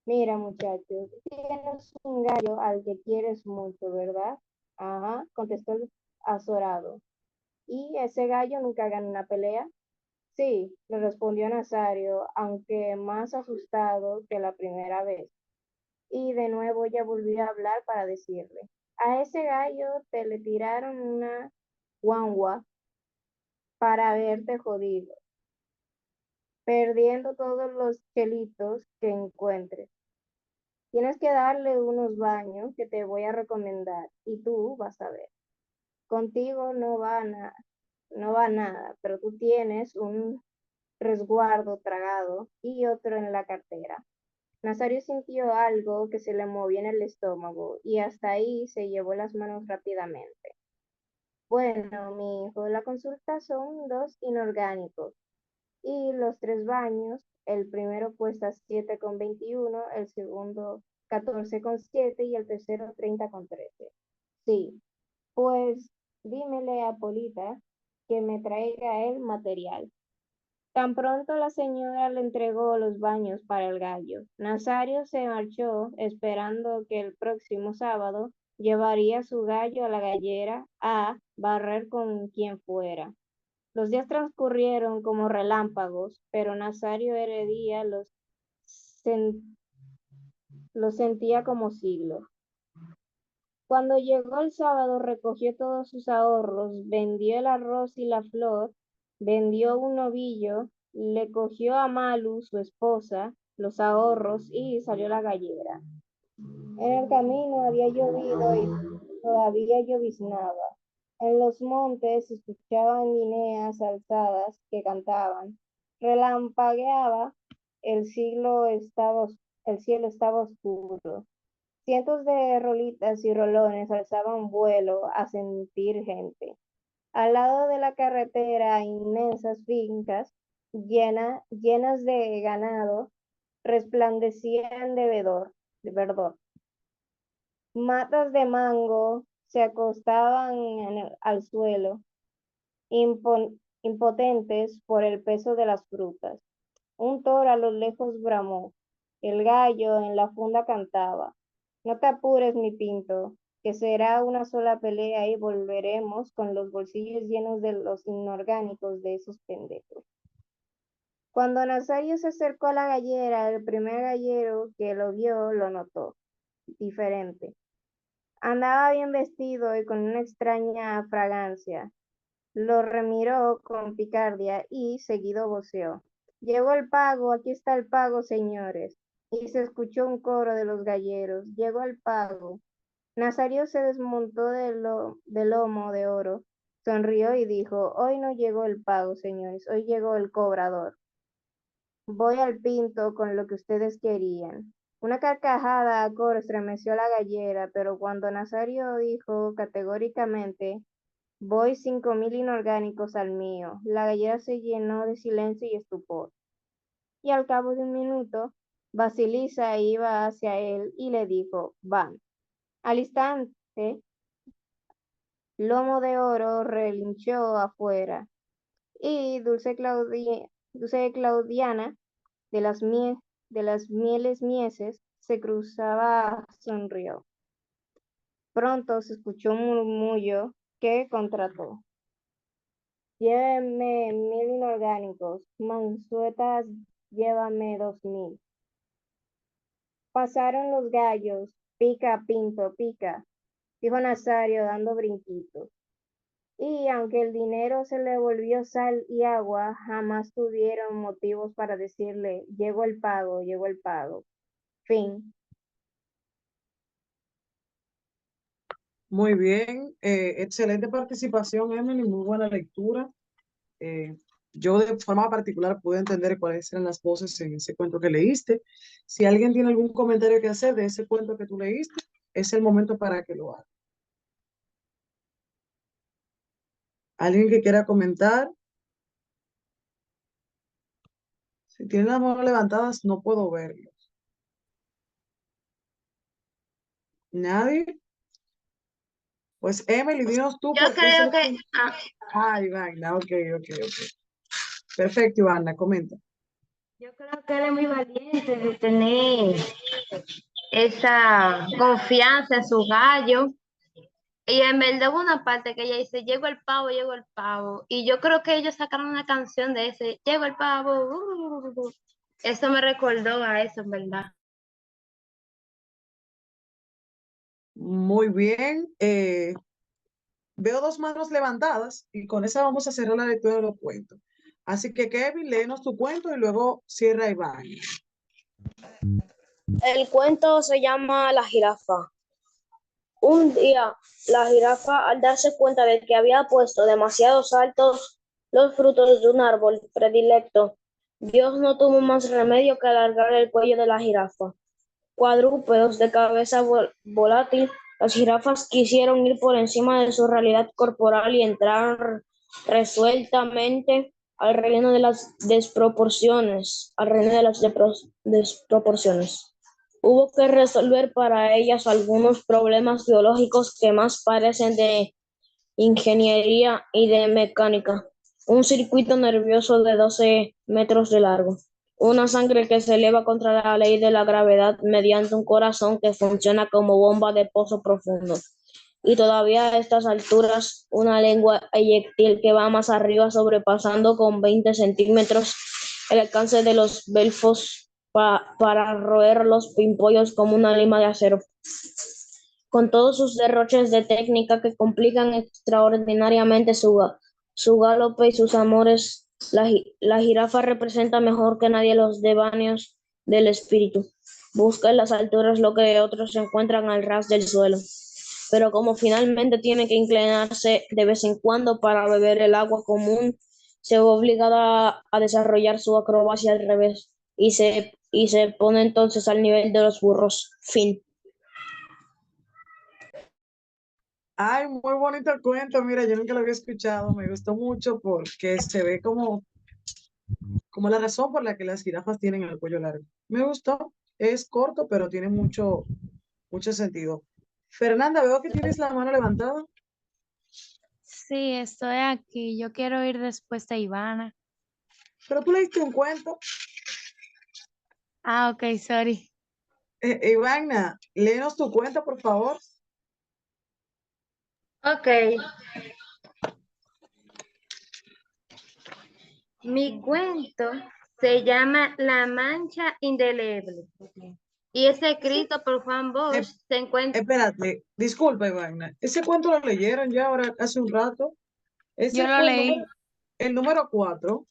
Mira, muchacho, tienes un gallo al que quieres mucho, ¿verdad? Ajá, contestó el azorado. ¿Y ese gallo nunca gana una pelea? Sí, le respondió Nazario, aunque más asustado que la primera vez. Y de nuevo ella volvió a hablar para decirle, a ese gallo te le tiraron una guangua para verte jodido, perdiendo todos los chelitos que encuentres. Tienes que darle unos baños que te voy a recomendar y tú vas a ver. Contigo no va nada, pero tú tienes un resguardo tragado y otro en la cartera. Nazario sintió algo que se le movía en el estómago y hasta ahí se llevó las manos rápidamente. Bueno, mi hijo, la consulta son 2 inorgánicos y los 3 baños, el primero cuesta 7,21, el segundo 14,7 y el tercero 30,13. Sí, pues dímele a Polita que me traiga el material. Tan pronto la señora le entregó los baños para el gallo, Nazario se marchó esperando que el próximo sábado llevaría su gallo a la gallera a barrer con quien fuera. Los días transcurrieron como relámpagos, pero Nazario Heredia sen- los sentía como siglos. Cuando llegó el sábado recogió todos sus ahorros, vendió el arroz y la flor, vendió un novillo, le cogió a Malu, su esposa, los ahorros y salió a la gallera. En el camino había llovido y todavía lloviznaba. En los montes se escuchaban guineas alzadas que cantaban. Relampagueaba, el cielo estaba oscuro. Cientos de rolitas y rolones alzaban vuelo a sentir gente. Al lado de la carretera, inmensas fincas llenas de ganado resplandecían de verdor. Matas de mango se acostaban al suelo, impotentes por el peso de las frutas. Un toro a lo lejos bramó. El gallo en la funda cantaba. No te apures, mi Pinto, que será una sola pelea y volveremos con los bolsillos llenos de los inorgánicos de esos pendejos. Cuando Nazario se acercó a la gallera, el primer gallero que lo vio lo notó diferente. Andaba bien vestido y con una extraña fragancia. Lo remiró con picardia y seguido voceó. Llegó el pago, aquí está el pago, señores. Y se escuchó un coro de los galleros. Llegó el pago. Nazario se desmontó del lomo de oro, sonrió y dijo, hoy no llegó el pago, señores, hoy llegó el cobrador. Voy al Pinto con lo que ustedes querían. Una carcajada a coro estremeció la gallera, pero cuando Nazario dijo categóricamente, voy 5,000 inorgánicos al mío, la gallera se llenó de silencio y estupor. Y al cabo de un minuto, Basilisa iba hacia él y le dijo, van. Al instante, Lomo de Oro relinchó afuera y Dulce Claudiana de las mieles mieses se cruzaba, sonrió. Pronto se escuchó un murmullo que contrató. Lléveme 1000 inorgánicos, mansuetas, llévame 2000. Pasaron los gallos, pica, pinto, pica, dijo Nazario dando brinquitos. Y aunque el dinero se le volvió sal y agua, jamás tuvieron motivos para decirle, llegó el pago, llegó el pago. Fin. Muy bien, excelente participación, Emily, muy buena lectura. Eh, yo de forma particular pude entender cuáles eran las voces en ese cuento que leíste. Si alguien tiene algún comentario que hacer de ese cuento que tú leíste, es el momento para que lo haga. ¿Alguien que quiera comentar? Si tienen las manos levantadas, no puedo verlo. ¿Nadie? Pues Emily, dinos tú Yo por qué creo que, Ivana, ok. Perfecto, Ivana, comenta. yo creo que él es muy valiente de tener esa confianza en su gallo. Y en verdad hubo una parte que ella dice, llegó el pavo, llegó el pavo. Y yo creo que ellos sacaron una canción de ese, llegó el pavo. Eso me recordó a eso, en verdad. Muy bien. Veo dos manos levantadas y con esa vamos a cerrar la lectura de los cuentos. Así que Kevin, léenos tu cuento y luego cierra Iván. El cuento se llama La jirafa. Un día, la jirafa, al darse cuenta de que había puesto demasiados altos los frutos de un árbol predilecto, Dios no tuvo más remedio que alargar el cuello de la jirafa. Cuadrúpedos de cabeza volátil, las jirafas quisieron ir por encima de su realidad corporal y entrar resueltamente al reino de las desproporciones, desproporciones. Hubo que resolver para ellas algunos problemas biológicos que más parecen de ingeniería y de mecánica. Un circuito nervioso de 12 metros de largo. Una sangre que se eleva contra la ley de la gravedad mediante un corazón que funciona como bomba de pozo profundo. Y todavía a estas alturas, una lengua eyectil que va más arriba, sobrepasando con 20 centímetros el alcance de los belfos para roer los pimpollos como una lima de acero. Con todos sus derroches de técnica que complican extraordinariamente su galope y sus amores, la jirafa representa mejor que nadie los devaneos del espíritu. Busca en las alturas lo que otros encuentran al ras del suelo. Pero como finalmente tiene que inclinarse de vez en cuando para beber el agua común, se ve obligada a desarrollar su acrobacia al revés y se pone entonces al nivel de los burros. Fin. Ay, muy bonito el cuento. Mira, yo nunca lo había escuchado. Me gustó mucho porque se ve como la razón por la que las jirafas tienen el cuello largo. Me gustó. Es corto, pero tiene mucho sentido. Fernanda, veo que tienes la mano levantada. Sí, estoy aquí. Yo quiero ir después de Ivana. Pero tú leíste un cuento. Ah, ok, sorry. Ivana, léenos tu cuento, por favor. Ok, mi cuento se llama La Mancha Indeleble y es escrito por Juan Eh, Bosch. Se encuentra, Espérate, disculpa, Ivana. Ese cuento lo leyeron ya ahora hace un rato. Yo Ese lo fue leí. el número 4.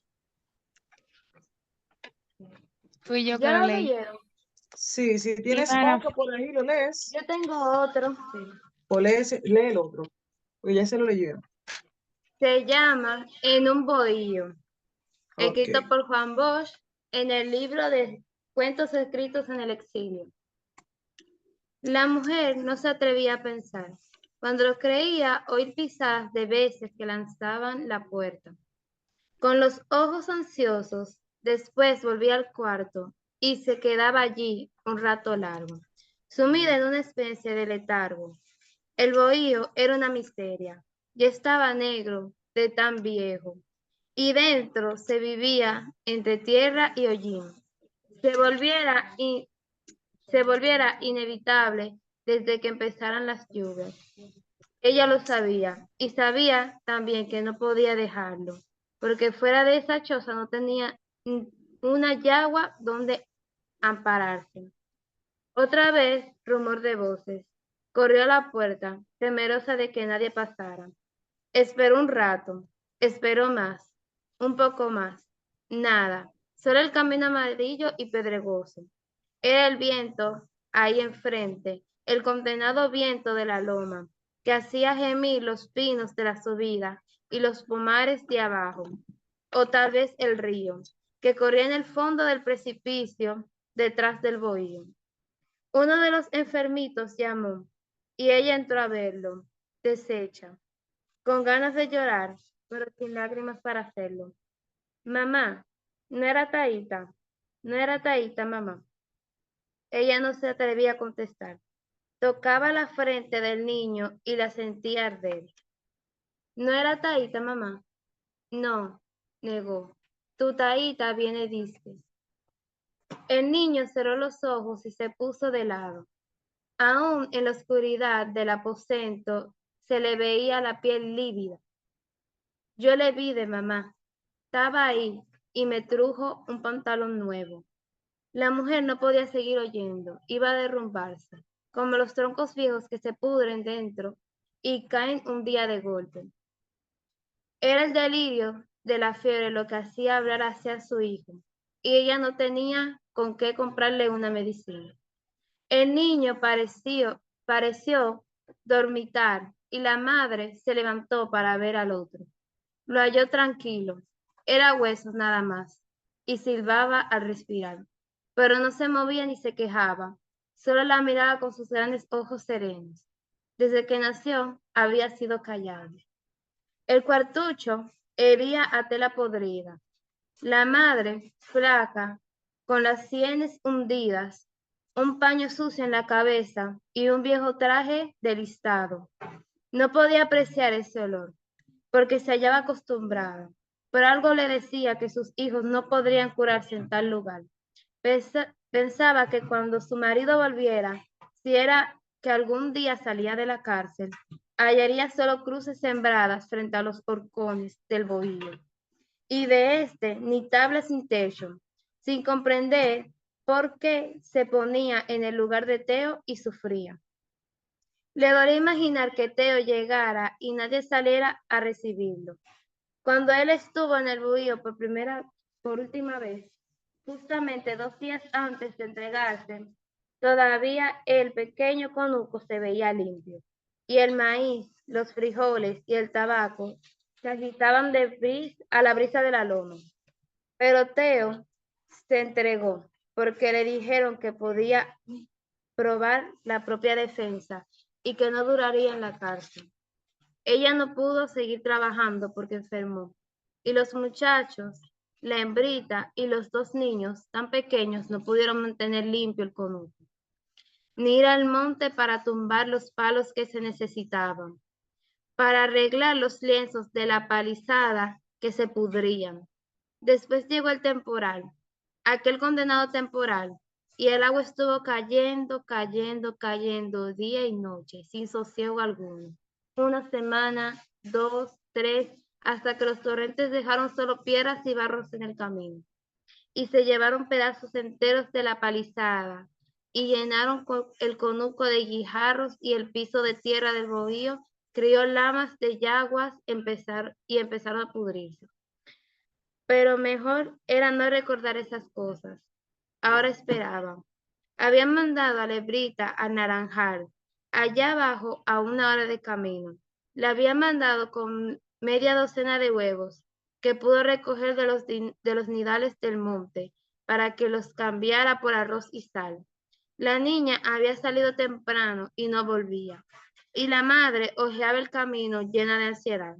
Fui yo que ¿ya lo lo leí. leyeron? Sí, si tienes Ivana, otro por ahí, lo lees. Yo tengo otro. O lee el otro, porque ya se lo leyeron. Se llama En un bohío, Ok. escrito por Juan Bosch en el libro de cuentos escritos en el exilio. La mujer no se atrevía a pensar. Cuando lo creía, oír pisadas de veces que lanzaban la puerta. Con los ojos ansiosos, después volvía al cuarto y se quedaba allí un rato largo. sumida en una especie de letargo. El bohío era una miseria, ya estaba negro de tan viejo, y dentro se vivía entre tierra y hollín. Se volviera, se volviera inevitable desde que empezaran las lluvias. Ella lo sabía, y sabía también que no podía dejarlo, porque fuera de esa choza no tenía una yagua donde ampararse. Otra vez, rumor de voces. Corrió a la puerta, temerosa de que nadie pasara. Esperó un rato, esperó más, un poco más. Nada, solo el camino amarillo y pedregoso. Era el viento ahí enfrente, el condenado viento de la loma, que hacía gemir los pinos de la subida y los pomares de abajo. O tal vez el río, que corría en el fondo del precipicio detrás del bohío. Uno de los enfermitos llamó y ella entró a verlo, deshecha, con ganas de llorar, pero sin lágrimas para hacerlo. Mamá, no era Taíta, no era Taíta, mamá. Ella no se atrevía a contestar. Tocaba la frente del niño y la sentía arder. No era Taíta, mamá. No, negó. Tu Taíta viene, dices. El niño cerró los ojos y se puso de lado. Aún en la oscuridad del aposento se le veía la piel lívida. Yo le vi de mamá. Estaba ahí y me trujo un pantalón nuevo. La mujer no podía seguir oyendo, iba a derrumbarse, como los troncos viejos que se pudren dentro y caen un día de golpe. Era el delirio de la fiebre lo que hacía hablar hacia su hijo, y ella no tenía con qué comprarle una medicina. El niño pareció dormitar y la madre se levantó para ver al otro. Lo halló tranquilo, era huesos nada más, y silbaba al respirar, pero no se movía ni se quejaba, solo la miraba con sus grandes ojos serenos. Desde que nació había sido callado. El cuartucho hería a tela podrida. La madre, flaca, con las sienes hundidas, un paño sucio en la cabeza y un viejo traje de listado. No podía apreciar ese olor, porque se hallaba acostumbrada, pero algo le decía que sus hijos no podrían curarse en tal lugar. Pensaba que cuando su marido volviera, si era que algún día salía de la cárcel, hallaría solo cruces sembradas frente a los horcones del bohío, y de este ni tablas sin techo, sin comprender por qué se ponía en el lugar de Teo y sufría. Le dolía imaginar que Teo llegara y nadie saliera a recibirlo. Cuando él estuvo en el bohío por última vez, justamente 2 días antes de entregarse, todavía el pequeño conuco se veía limpio, y el maíz, los frijoles y el tabaco se agitaban a la brisa de la loma. Pero Teo se entregó porque le dijeron que podía probar la propia defensa y que no duraría en la cárcel. Ella no pudo seguir trabajando porque enfermó, y los muchachos, la hembrita y los 2 niños tan pequeños no pudieron mantener limpio el conuco, ni ir al monte para tumbar los palos que se necesitaban, para arreglar los lienzos de la palizada que se pudrían. Después llegó el temporal, aquel condenado temporal, y el agua estuvo cayendo, cayendo, cayendo día y noche, sin sosiego alguno. 1 semana, 2, 3, hasta que los torrentes dejaron solo piedras y barros en el camino, y se llevaron pedazos enteros de la palizada, y llenaron el conuco de guijarros, y el piso de tierra del bohío crió lamas de yaguas y empezaron a pudrirse. Pero mejor era no recordar esas cosas. Ahora esperaban. Habían mandado a Lebrita a Naranjal, allá abajo a 1 hora de camino. La habían mandado con media docena de huevos que pudo recoger de los nidales del monte para que los cambiara por arroz y sal. La niña había salido temprano y no volvía, y la madre hojeaba el camino llena de ansiedad.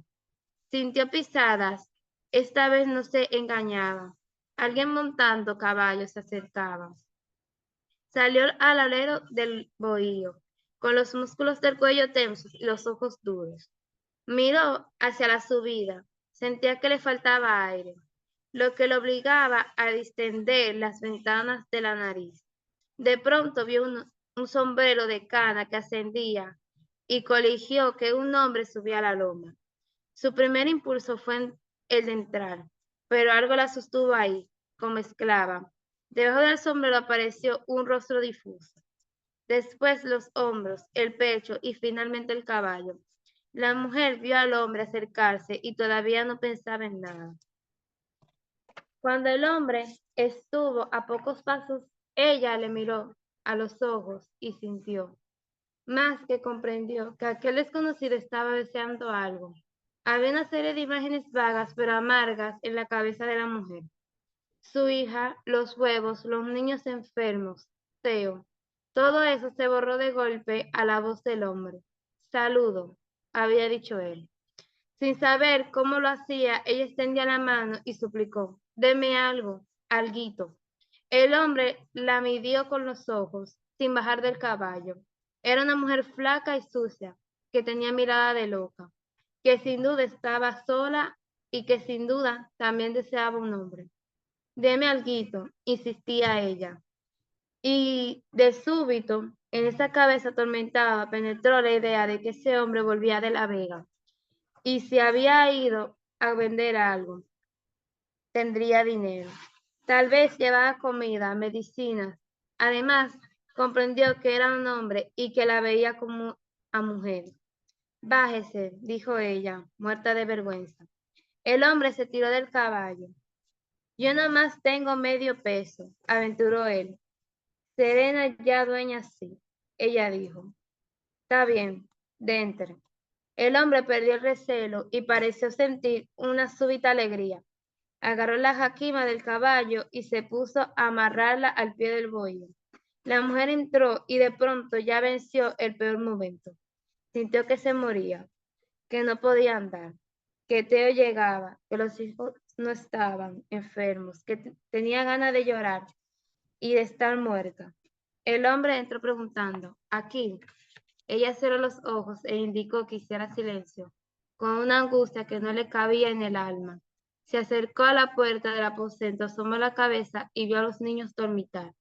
Sintió pisadas. Esta vez no se engañaba. Alguien montando caballos se acercaba. Salió al alero del bohío, con los músculos del cuello tensos y los ojos duros. Miró hacia la subida, sentía que le faltaba aire, lo que lo obligaba a distender las ventanas de la nariz. De pronto vio un sombrero de cana que ascendía y coligió que un hombre subía a la loma. Su primer impulso fue el de entrar, pero algo la sostuvo ahí, como esclava. Debajo del sombrero apareció un rostro difuso. Después los hombros, el pecho y finalmente el caballo. La mujer vio al hombre acercarse y todavía no pensaba en nada. Cuando el hombre estuvo a pocos pasos, ella le miró a los ojos y sintió, más que comprendió, que aquel desconocido estaba deseando algo. Había una serie de imágenes vagas pero amargas en la cabeza de la mujer. Su hija, los huevos, los niños enfermos, Teo. Todo eso se borró de golpe a la voz del hombre. Saludo, había dicho él. Sin saber cómo lo hacía, ella extendía la mano y suplicó, deme algo, alguito. El hombre la midió con los ojos, sin bajar del caballo. Era una mujer flaca y sucia, que tenía mirada de loca, que sin duda estaba sola y que sin duda también deseaba un hombre. Deme alguito, insistía ella. Y de súbito, en esa cabeza atormentada, penetró la idea de que ese hombre volvía de La Vega. Y si había ido a vender algo, tendría dinero. Tal vez llevaba comida, medicinas. Además, comprendió que era un hombre y que la veía como a mujer. Bájese, dijo ella, muerta de vergüenza. El hombre se tiró del caballo. Yo nomás tengo medio peso, aventuró él. Serena ya dueña sí, ella dijo. Está bien, dentro. El hombre perdió el recelo y pareció sentir una súbita alegría. Agarró la jaquima del caballo y se puso a amarrarla al pie del bohío. La mujer entró y de pronto ya venció el peor momento. Sintió que se moría, que no podía andar, que Teo llegaba, que los hijos no estaban enfermos, que tenía ganas de llorar y de estar muerta. El hombre entró preguntando, ¿aquí? Ella cerró los ojos e indicó que hiciera silencio, con una angustia que no le cabía en el alma. Se acercó a la puerta del aposento, asomó la cabeza y vio a los niños dormitar.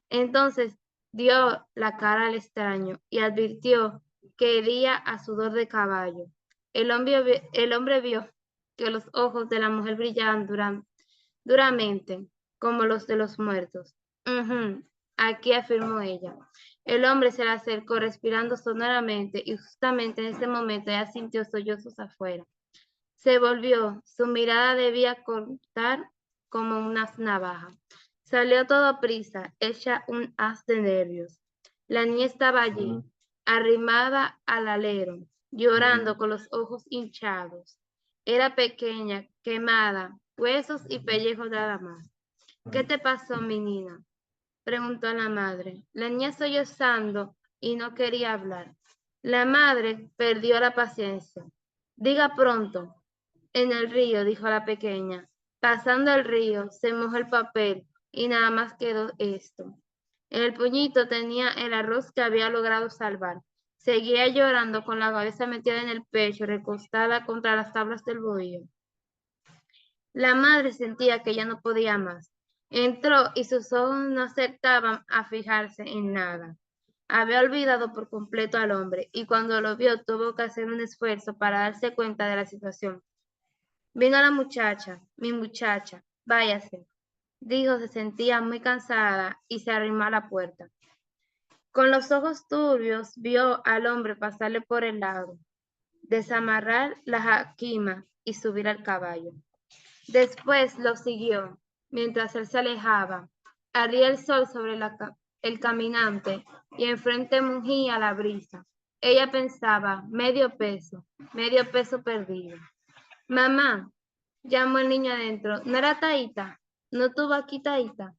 Entonces dio la cara al extraño y advirtió que hería a sudor de caballo. El hombre vio que los ojos de la mujer brillaban duramente, como los de los muertos. Ujú, aquí afirmó ella. El hombre se le acercó respirando sonoramente y justamente en ese momento ella sintió sollozos afuera. Se volvió, su mirada debía cortar como una navaja. Salió todo prisa, hecha un haz de nervios. La niña estaba allí, arrimada al alero, llorando con los ojos hinchados. Era pequeña, quemada, huesos y pellejos nada más. ¿Qué te pasó, mi niña? Preguntó la madre. La niña sollozando y no quería hablar. La madre perdió la paciencia. Diga pronto. En el río, dijo la pequeña. Pasando el río, se mojó el papel y nada más quedó esto. En el puñito tenía el arroz que había logrado salvar. Seguía llorando con la cabeza metida en el pecho, recostada contra las tablas del bohío. La madre sentía que ya no podía más. Entró y sus ojos no acertaban a fijarse en nada. Había olvidado por completo al hombre y cuando lo vio tuvo que hacer un esfuerzo para darse cuenta de la situación. Vino la muchacha, mi muchacha, váyase, dijo, se sentía muy cansada y se arrimó a la puerta. Con los ojos turbios vio al hombre pasarle por el lado, desamarrar la jaquima y subir al caballo. Después lo siguió, mientras él se alejaba. Ardía el sol sobre el caminante y enfrente mugía la brisa. Ella pensaba, medio peso perdido. Mamá, llamó el niño adentro, ¿no era Taita? ¿No tuvo aquí Taita?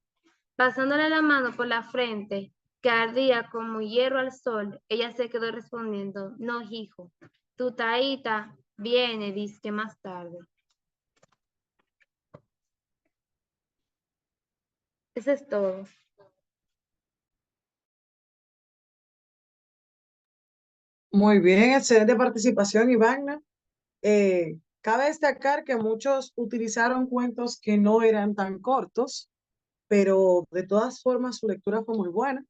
Pasándole la mano por la frente, que ardía como hierro al sol, ella se quedó respondiendo, no, hijo, tu Taita viene, dizque más tarde. Eso es todo. Muy bien, excelente participación, Ivana. Cabe destacar que muchos utilizaron cuentos que no eran tan cortos, pero de todas formas su lectura fue muy buena.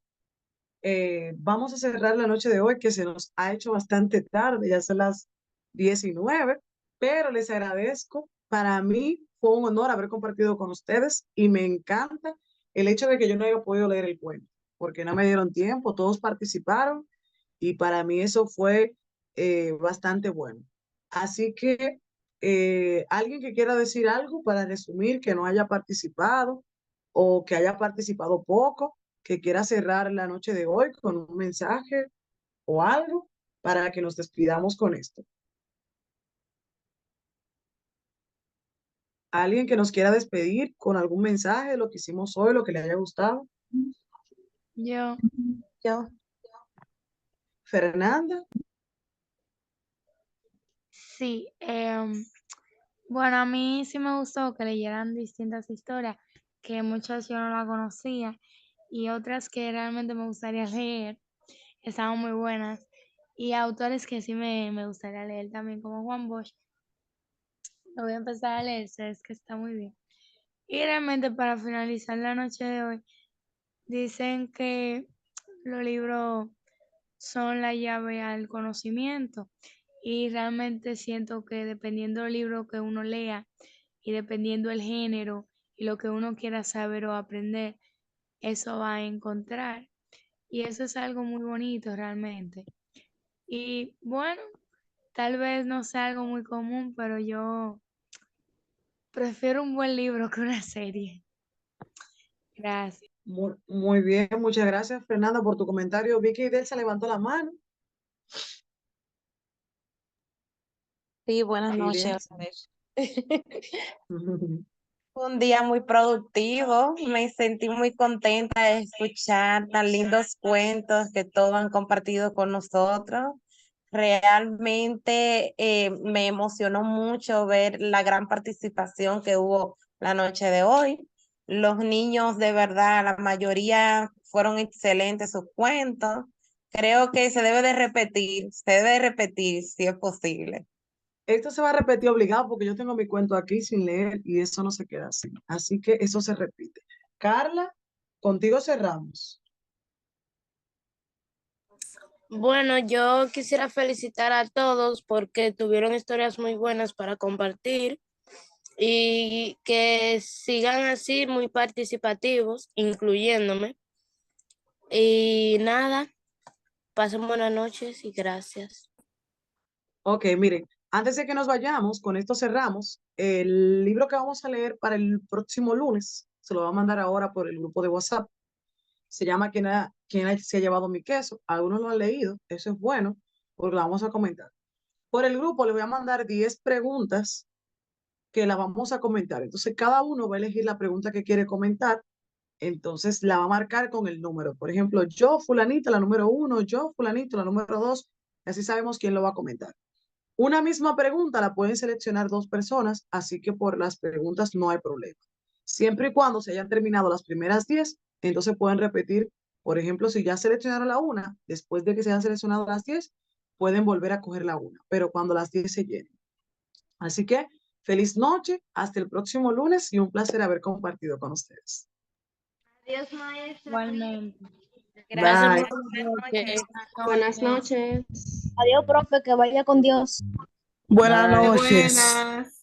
Vamos a cerrar la noche de hoy, que se nos ha hecho bastante tarde, ya son las 19, pero les agradezco. Para mí fue un honor haber compartido con ustedes y me encanta el hecho de que yo no haya podido leer el cuento, porque no me dieron tiempo, todos participaron y para mí eso fue bastante bueno. Así que alguien que quiera decir algo para resumir que no haya participado o que haya participado poco, que quiera cerrar la noche de hoy con un mensaje o algo para que nos despidamos con esto. Alguien que nos quiera despedir con algún mensaje de lo que hicimos hoy, lo que le haya gustado. Yo, Yo. Fernanda. sí, bueno, a mí sí me gustó que leyeran distintas historias, que muchas yo no la conocía y otras que realmente me gustaría leer, estaban muy buenas. Y autores que sí me gustaría leer también, como Juan Bosch. Lo voy a empezar a leer, sabes que está muy bien. Y realmente para finalizar la noche de hoy, dicen que los libros son la llave al conocimiento y realmente siento que dependiendo del libro que uno lea y dependiendo el género y lo que uno quiera saber o aprender, eso va a encontrar. Y eso es algo muy bonito realmente. Y bueno, tal vez no sea algo muy común, pero yo prefiero un buen libro que una serie. Gracias. Muy bien, muchas gracias, Fernanda, por tu comentario. Vicky Delsa levantó la mano. Sí, buenas Y noches. Delsa. Fue un día muy productivo, me sentí muy contenta de escuchar tan lindos cuentos que todos han compartido con nosotros. Realmente me emocionó mucho ver la gran participación que hubo la noche de hoy. Los niños, de verdad, la mayoría fueron excelentes sus cuentos. Creo que se debe de repetir si es posible. Esto se va a repetir obligado porque yo tengo mi cuento aquí sin leer y eso no se queda así. Así que eso se repite. Carla, contigo cerramos. Bueno, yo quisiera felicitar a todos porque tuvieron historias muy buenas para compartir y que sigan así muy participativos, incluyéndome. Y nada, pasen buenas noches y gracias. Ok, miren, antes de que nos vayamos, con esto cerramos. El libro que vamos a leer para el próximo lunes, se lo va a mandar ahora por el grupo de WhatsApp. Se llama se ha llevado mi queso? Algunos lo han leído, eso es bueno, porque lo vamos a comentar. Por el grupo le voy a mandar 10 preguntas que la vamos a comentar. Entonces, cada uno va a elegir la pregunta que quiere comentar. Entonces, la va a marcar con el número. Por ejemplo, yo, fulanita, la número 1, yo, fulanito, la número 2. Y así sabemos quién lo va a comentar. Una misma pregunta la pueden seleccionar dos personas, así que por las preguntas no hay problema. Siempre y cuando se hayan terminado las primeras 10, entonces pueden repetir. Por ejemplo, si ya seleccionaron la una, después de que se hayan seleccionado las 10, pueden volver a coger la una, pero cuando las 10 se llenen. Así que feliz noche, hasta el próximo lunes y un placer haber compartido con ustedes. Adiós, maestra. Igualmente. Pasen Bye. buenas noches. Buenas noches. Adiós, profe, que vaya con Dios. Buenas Bye. noches. Buenas.